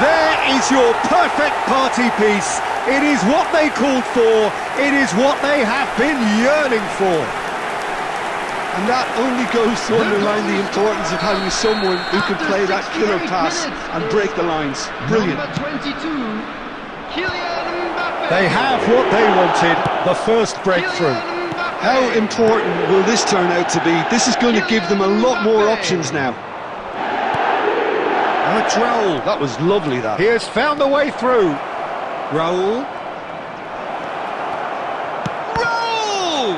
There is your perfect party piece. It is what they called for. It is what they have been yearning for. And that only goes to underline the importance of having someone who can play that killer pass and break the lines. Brilliant. Number 22, Kylian Mbappe. They have what they wanted, the first breakthrough. Kylian Mbappe. How important will this turn out to be? This is going to give them a lot more options now. Now it's Raul. That was lovely, that. He has found a way through. Raul. Raul!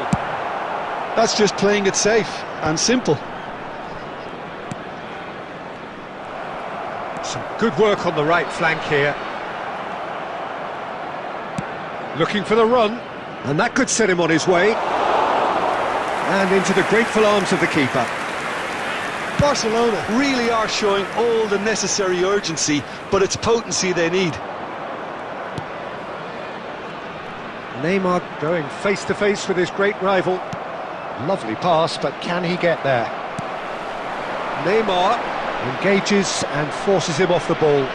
That's just playing it safe and simple. Some good work on the right flank here. Looking for the run, and that could set him on his way. And into the grateful arms of the keeper. Barcelona really are showing all the necessary urgency, but it's potency they need. Neymar going face to face with his great rival. Lovely pass, but can he get there? Neymar engages and forces him off the ball.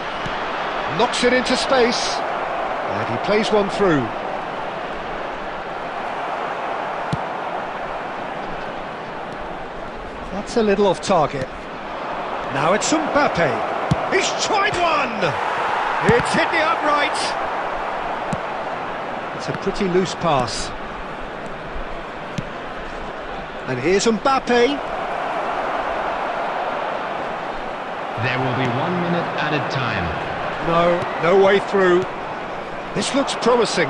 Knocks it into space, and he plays one through. That's a little off target. Now it's Mbappe. He's tried one! It's hit the upright. It's a pretty loose pass. And here's Mbappe. There will be 1 minute added time. No way through. This looks promising.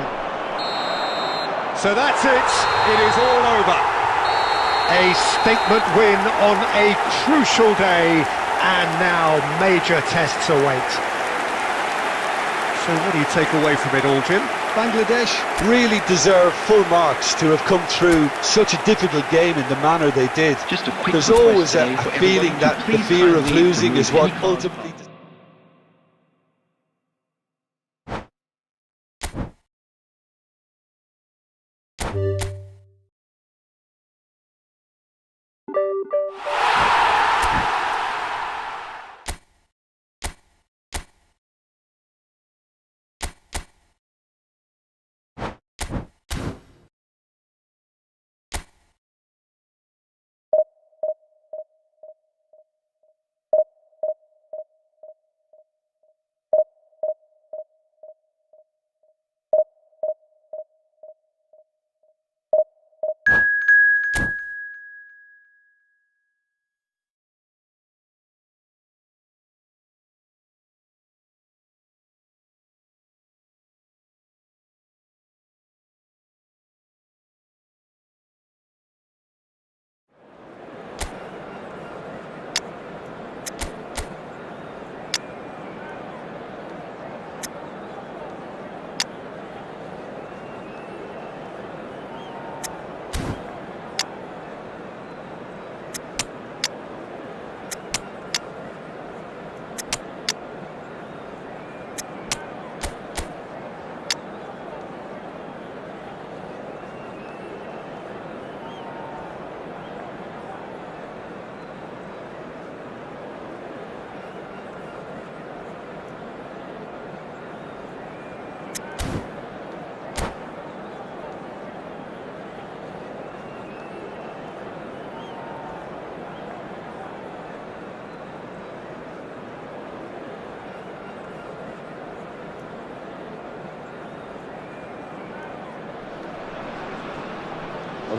So that's it. It is all over. A statement win on a crucial day, and now major tests await. So what do you take away from it all, Jim? Bangladesh really deserve full marks to have come through such a difficult game in the manner they did. Just a quick There's request always today a for feeling everyone to that the please fear of kindly losing is remove what any ultimately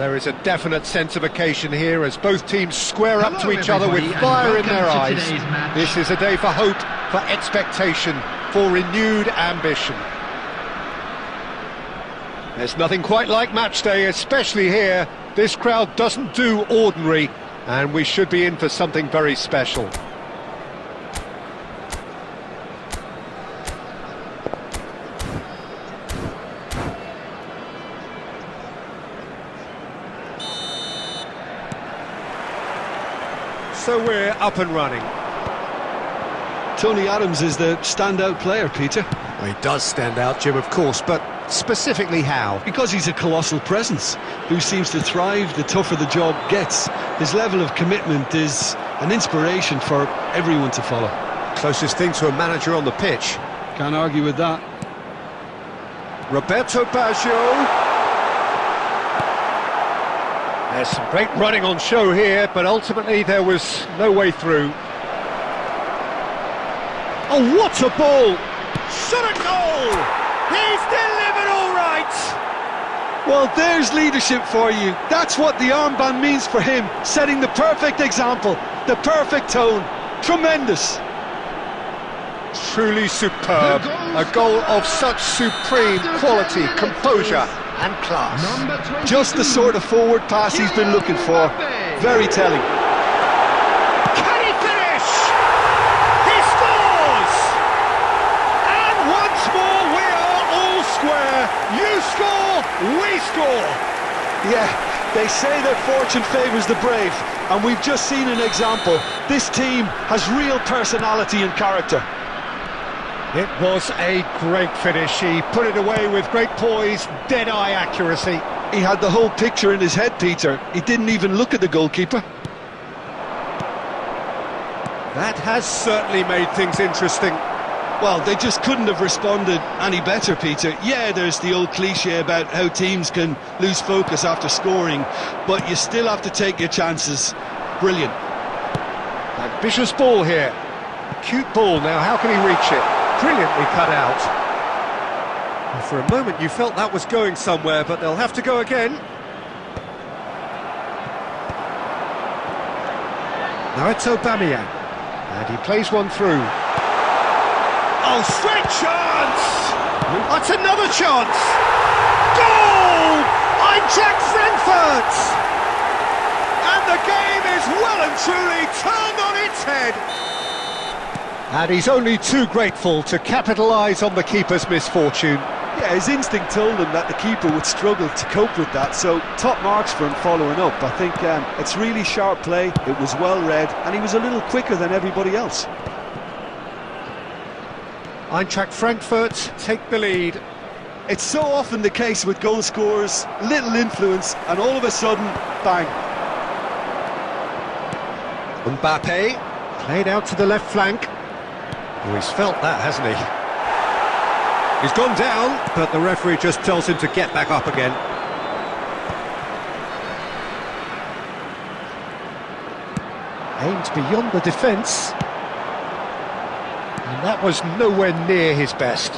There is a definite sense of occasion here as both teams square up to Hello, each other with everybody, and fire in their welcome to eyes. today's match. This is a day for hope, for expectation, for renewed ambition. There's nothing quite like match day, especially here. This crowd doesn't do ordinary, and we should be in for something very special. So we're up and running. Tony Adams is the standout player, Peter, Well, he does stand out, Jim, of course, but specifically how? because he's a colossal presence who seems to thrive the tougher the job gets. His level of commitment is an inspiration for everyone to follow. Closest thing to a manager on the pitch. Can't argue with that. Roberto Baggio. There's some great running on show here, but ultimately there was no way through. Oh, what a ball! Shot a goal! He's delivered all right! Well, there's leadership for you. That's what the armband means for him, setting the perfect example, the perfect tone. Tremendous. Truly superb. A goal of such supreme quality, composure and class. Number 22. Just the sort of forward pass he's been looking for. Very telling. Can he finish? He scores! And once more we are all square. You score, we score. Yeah, they say that fortune favours the brave, and we've just seen an example. This team has real personality and character. It was a great finish. He put it away with great poise, dead-eye accuracy. He had the whole picture in his head, Peter. He didn't even look at the goalkeeper. That has certainly made things interesting. Well, they just couldn't have responded any better, Peter. Yeah, there's the old cliche about how teams can lose focus after scoring, but you still have to take your chances. Brilliant. Ambitious ball here. Cute ball. Now, how can he reach it? Brilliantly cut out. Well, for a moment you felt that was going somewhere, but they'll have to go again. Now it's Aubameyang, and he plays one through. Oh, straight chance! That's another chance! Goal! Eintracht Frankfurt! And the game is well and truly turned on its head. And he's only too grateful to capitalise on the keeper's misfortune. Yeah, his instinct told him that the keeper would struggle to cope with that, so top marks for him following up. I think it's really sharp play, it was well read, and he was a little quicker than everybody else. Eintracht Frankfurt take the lead. It's so often the case with goal scorers, little influence, and all of a sudden, bang. Mbappe played out to the left flank. Oh, he's felt that, hasn't he? He's gone down, but the referee just tells him to get back up again. Aimed beyond the defence. And that was nowhere near his best.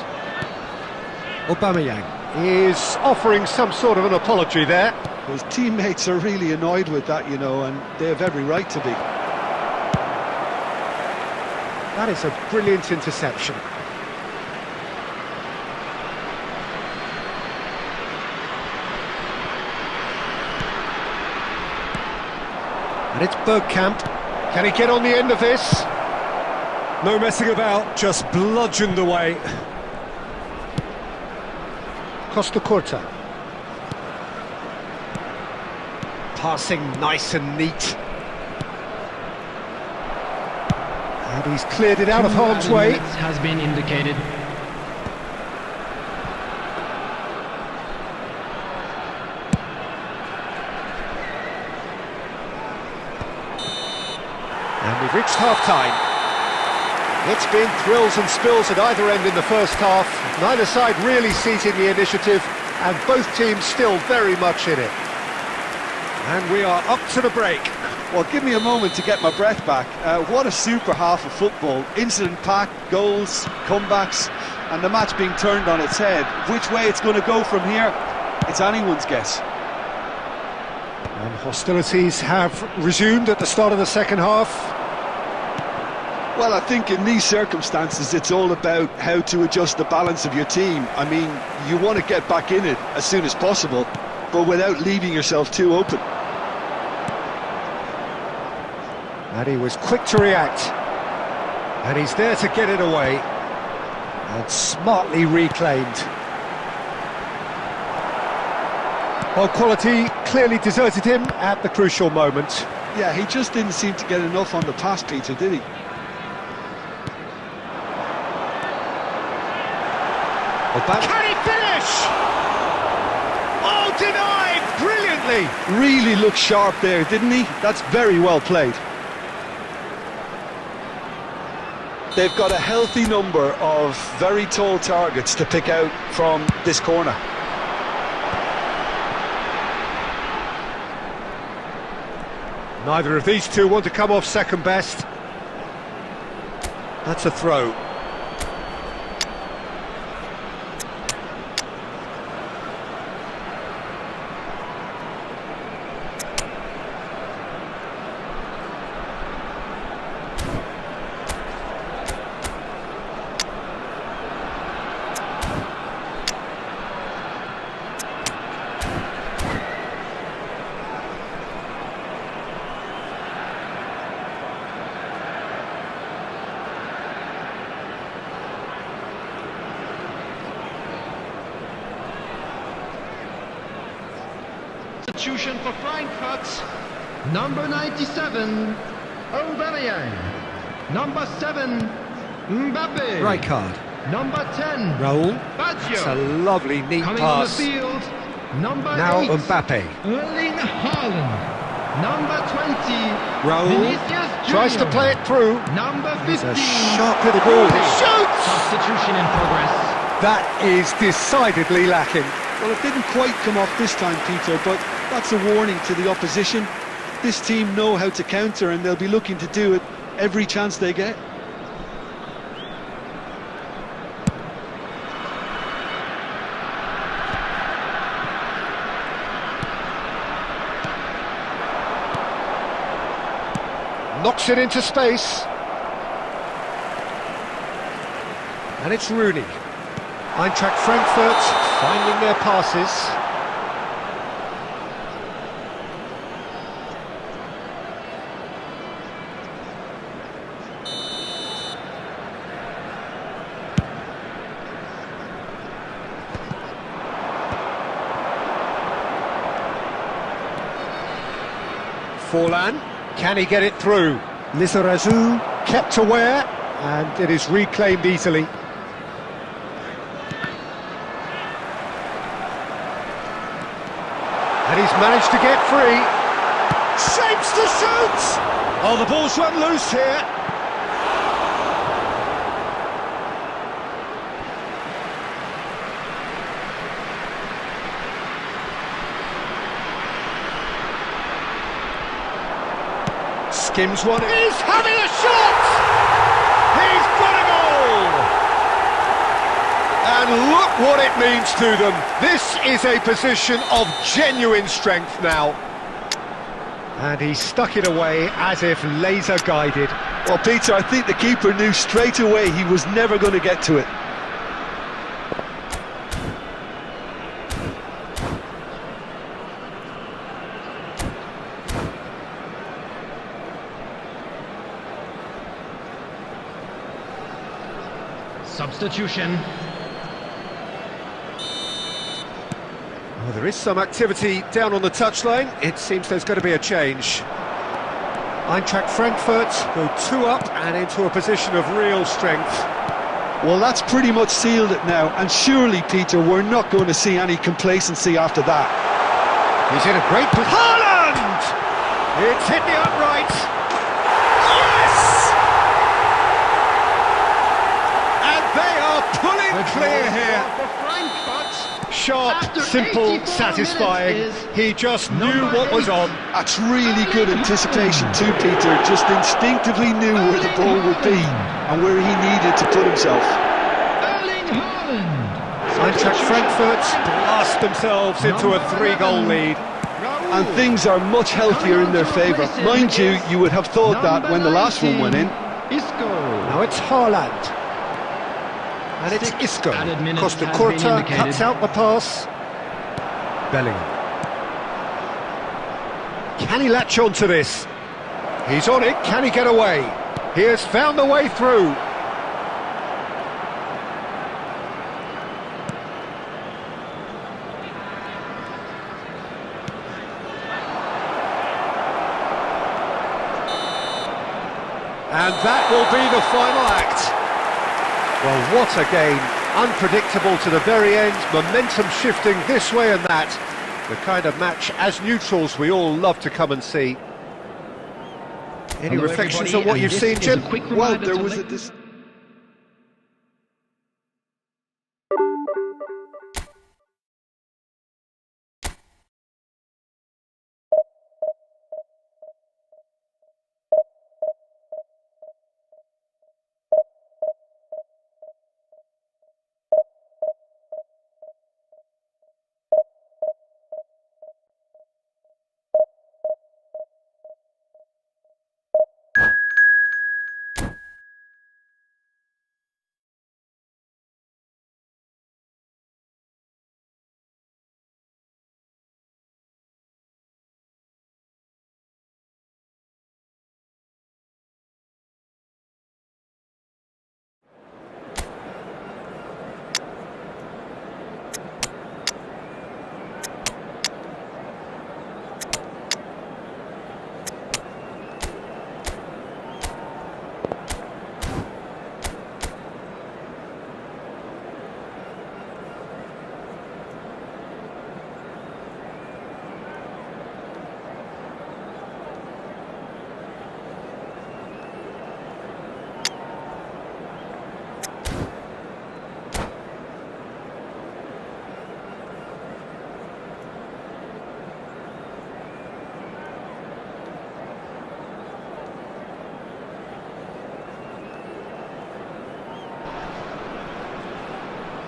Aubameyang is offering some sort of an apology there. His teammates are really annoyed with that, you know, and they have every right to be. That is a brilliant interception. And it's Bergkamp. Can he get on the end of this? No messing about, just bludgeoned away. Costa Curta. Passing nice and neat. And he's cleared it out of harm's way. Has been indicated. And we've reached half-time. It's been thrills and spills at either end in the first half. Neither side really seizing the initiative, and both teams still very much in it. And we are up to the break. Well, give me a moment to get my breath back. What a super half of football. Incident-packed, goals, comebacks, and the match being turned on its head. Which way it's going to go from here, it's anyone's guess. And hostilities have resumed at the start of the second half. Well, I think in these circumstances it's all about how to adjust the balance of your team. I mean, you want to get back in it as soon as possible, but without leaving yourself too open. And he was quick to react. And he's there to get it away. And smartly reclaimed. Well, quality clearly deserted him at the crucial moment. Yeah, he just didn't seem to get enough on the pass, Peter, did he? Can he finish? Oh, denied brilliantly. Really looked sharp there, didn't he? That's very well played. They've got a healthy number of very tall targets to pick out from this corner. Neither of these two want to come off second best. That's a throw. Substitution for Frankfurt. Number 97, Aubameyang. Number 7, Mbappe. Right card. Number 10, Raul. Baggio. It's a lovely, neat Coming pass. on the field, number Now 8, Mbappe. Erling Haaland. Number 20, Raul Vinicius tries to Junior. play it through. Number It's 15, a sharp little ball. He shoots! substitution in progress. That is decidedly lacking. Well, it didn't quite come off this time, Peter, but that's a warning to the opposition. This team know how to counter and they'll be looking to do it every chance they get. Knocks it into space. And it's Rooney. Eintracht Frankfurt finding their passes. Forlan, can he get it through? Lizarazu kept aware, and it is reclaimed easily. And he's managed to get free. Shapes to shoot! Oh, the ball's run loose here. Skims one. He's having a shot! He's got a goal! And look what it means to them. This is a position of genuine strength now. And he stuck it away as if laser guided. Well, Peter, I think the keeper knew straight away he was never going to get to it. Substitution. Well, there is some activity down on the touchline. It seems there's going to be a change. Eintracht Frankfurt go 2 up and into a position of real strength. Well, that's pretty much sealed it now, and surely, Peter, we're not going to see any complacency after that. He's in a great position. Haaland! It's hit the upright. Yes! And they are pulling clear here. For Frankfurt. Sharp, After simple, 84 satisfying. minutes is He just knew number what was 8. on. That's really good anticipation too, Peter. Just instinctively knew where the ball would be and where he needed to put himself. Erling Haaland. Eintracht Frankfurt blast themselves into a 3-goal lead. and things are much healthier in their favour. Mind you, you would have thought that when the last one went in. Isco. Now it's Haaland. And it's Isco. Added minutes Costa has Curta been indicated. cuts out the pass. Bellingham. Can he latch on to this? He's on it, can he get away? He has found the way through. And that will be the final act. Well, what a game. Unpredictable to the very end, momentum shifting this way and that. The kind of match, as neutrals, we all love to come and see. Any Hello, reflections everybody, on what and you've this seen, is Jim? a quick Well, reminder there to was ladies-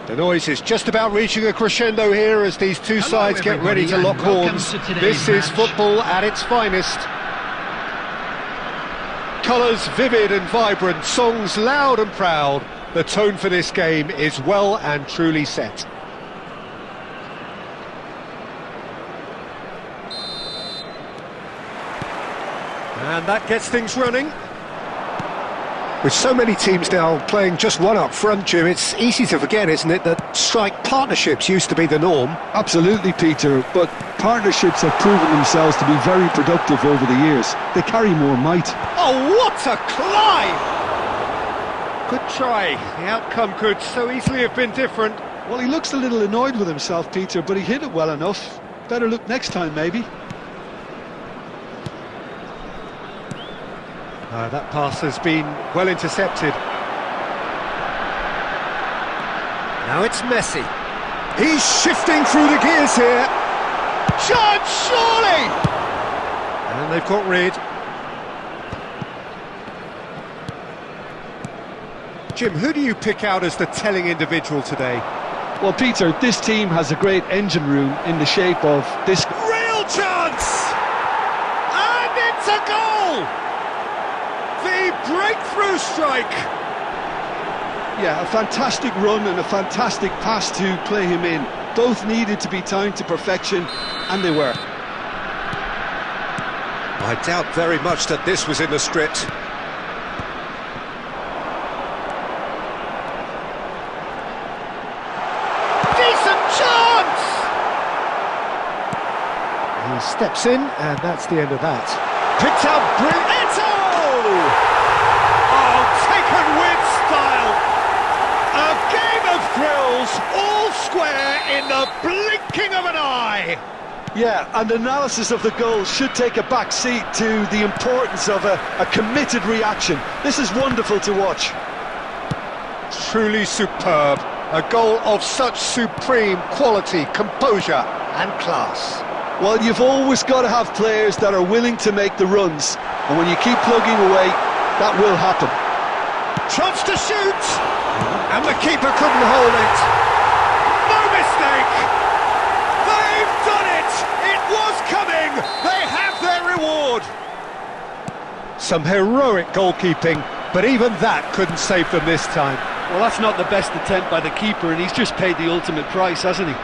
The noise is just about reaching a crescendo here as these two sides get ready to lock everybody, and horns. welcome to This today's is match. football at its finest. Colours vivid and vibrant, songs loud and proud. The tone for this game is well and truly set. And that gets things running. With so many teams now playing just one up front, Jim, it's easy to forget, isn't it, that strike partnerships used to be the norm. Absolutely, Peter, but partnerships have proven themselves to be very productive over the years. They carry more might. Oh, what a climb! Good try. The outcome could so easily have been different. Well, he looks a little annoyed with himself, Peter, but he hit it well enough. Better look next time, maybe. That pass has been well intercepted. Now it's Messi. He's shifting through the gears here. Chance, surely! And they've got rid. Jim, who do you pick out as the telling individual today? Well, Peter, this team has a great engine room in the shape of this. Real chance! And it's a goal! The breakthrough strike! Yeah, a fantastic run and a fantastic pass to play him in. Both needed to be timed to perfection, and they were. I doubt very much that this was in the script. Decent chance! He steps in, and that's the end of that. Picked up Eto! Oh, taken with style! A game of thrills, all square in the blinking of an eye! Yeah, and analysis of the goal should take a back seat to the importance of a committed reaction. This is wonderful to watch. Truly superb. A goal of such supreme quality, composure and class. Well, you've always got to have players that are willing to make the runs, and when you keep plugging away, that will happen. Chance to shoot! And the keeper couldn't hold it. No mistake! They've done it! It was coming! Some heroic goalkeeping, but even that couldn't save them this time. Well, that's not the best attempt by the keeper, and he's just paid the ultimate price, hasn't he?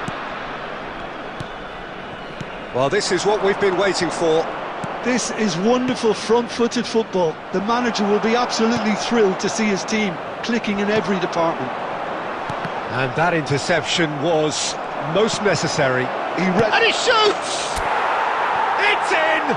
Well, this is what we've been waiting for. This is wonderful front-footed football. The manager will be absolutely thrilled to see his team clicking in every department. And that interception was most necessary. And he shoots! It's in!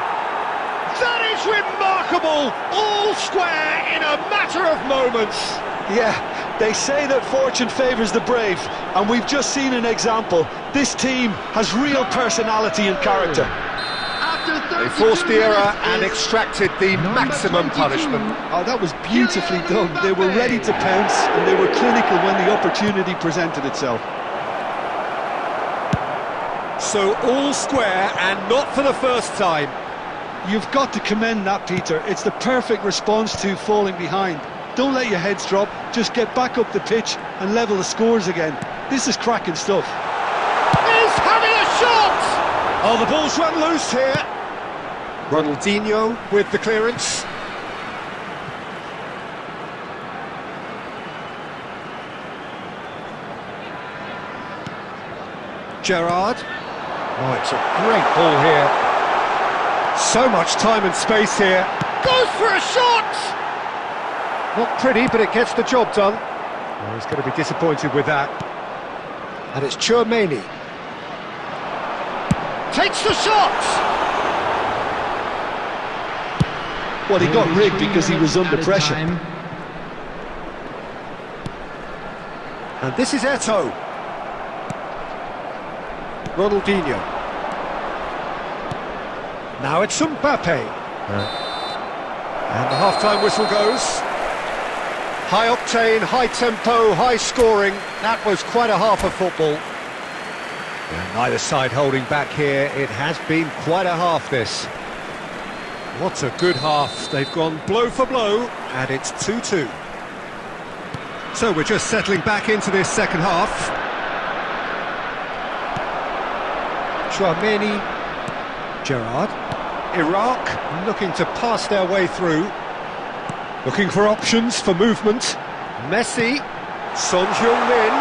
That is remarkable! All square in a matter of moments. Yeah, they say that fortune favours the brave, and we've just seen an example. This team has real personality and character. They forced the error and extracted the maximum 22. punishment. Oh, that was beautifully done. They were ready to pounce, and they were clinical when the opportunity presented itself. So all square, and not for the first time. You've got to commend that, Peter. It's the perfect response to falling behind. Don't let your heads drop, just get back up the pitch and level the scores again. This is cracking stuff. He's having a shot! Oh, the ball's run loose here. Ronaldinho with the clearance. Gerrard. Oh, it's a great ball here. So much time and space here. Goes for a shot! Not pretty, but it gets the job done. Oh, he's going to be disappointed with that. And it's Tchouaméni. Takes the shot! Well, he got rigged because he was under pressure. And this is Eto'o. Ronaldinho. Now it's Mbappe. And the half-time whistle goes. High octane, high tempo, high scoring. That was quite a half of football. And neither side holding back here. It has been quite a half, this. What a good half. They've gone blow for blow, and it's 2-2. So we're just settling back into this second half. Tchouaméni. Gerrard. Iraq looking to pass their way through. Looking for options for movement. Messi. Son Heung-min.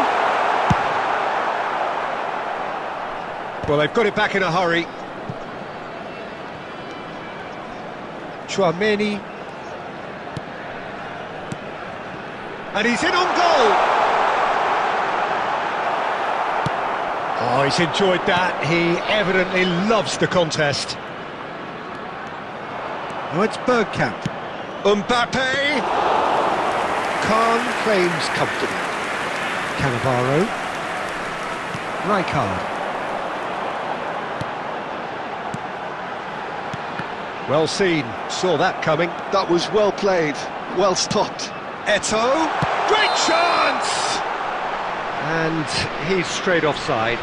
Well, they've got it back in a hurry. Tchouaméni. And he's in on goal! Oh, he's enjoyed that. He evidently loves the contest. Oh, it's Bergkamp. Mbappe! Khan claims comfortably. Cannavaro. Rijkaard. Well seen, saw that coming. That was well played, well stopped. Eto'o, great chance! And he's straight offside.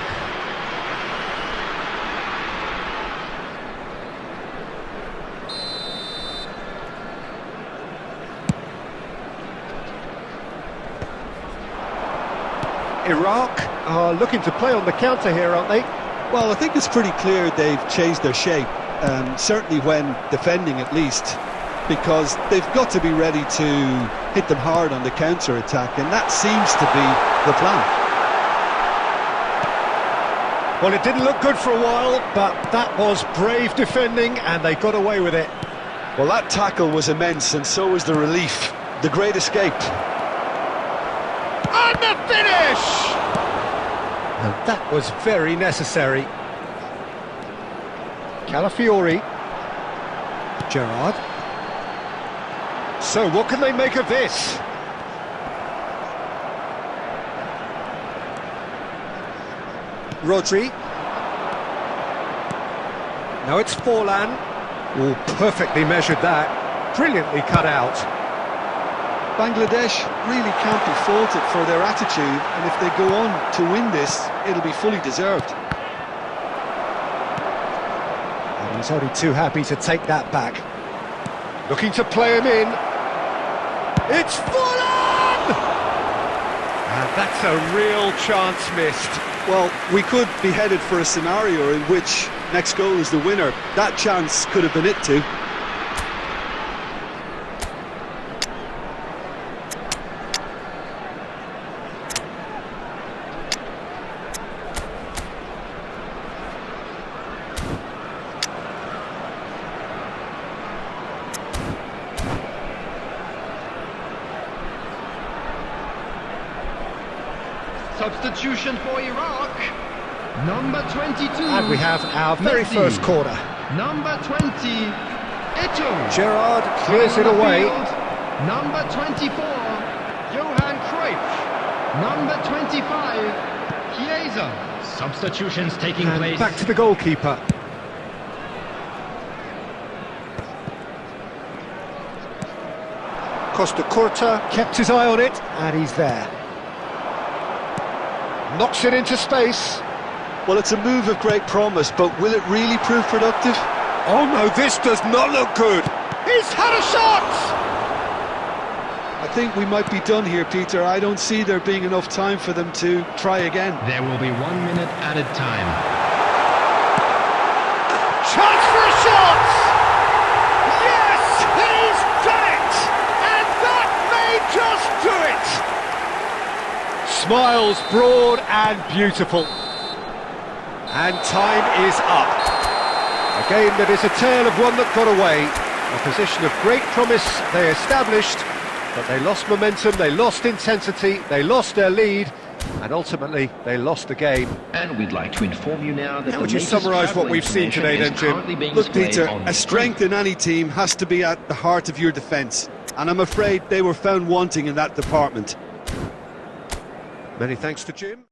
Iraq are looking to play on the counter here, aren't they? Well, I think it's pretty clear they've changed their shape, certainly when defending at least, because they've got to be ready to hit them hard on the counter-attack, and that seems to be the plan. Well, it didn't look good for a while, but that was brave defending, and they got away with it. Well, that tackle was immense, and so was the relief. The great escape. And the finish! And that was very necessary. Calafiori. Gerrard. So what can they make of this? Rodri. Now it's Forlan. Oh, perfectly measured that. Brilliantly cut out. Bangladesh really can't be faulted for their attitude, and if they go on to win this, it'll be fully deserved. And he's only too happy to take that back. Looking to play him in. It's Forlan! And that's a real chance missed. Well, we could be headed for a scenario in which next goal is the winner. That chance could have been it too. substitution for Iraq. Number 22. And we have our very Messi. first corner. Number 20, Eto'o. Gerrard clears On it the away. field, number 24, Johan Cruyff. Number 25, Chiesa. Substitutions taking And place. back to the goalkeeper. Costa Curta kept his eye on it, and he's there. Knocks it into space. Well, it's a move of great promise, but will it really prove productive? Oh no, this does not look good. He's had a shot! I think we might be done here, Peter. I don't see there being enough time for them to try again. There will be 1 minute added time. Chance for a shot! Yes, he's done it! And that may just do it! Smiles broad and beautiful. And time is up. A game that is a tale of one that got away. A position of great promise they established, but they lost momentum, they lost intensity, they lost their lead, and ultimately they lost the game. And we'd like to inform you now that How the would you latest summarise what travel we've seen today information then, Jim? is currently being Look, displayed Peter, on a the strength screen. in any team has to be at the heart of your defence, and I'm afraid they were found wanting in that department. Many thanks to Jim.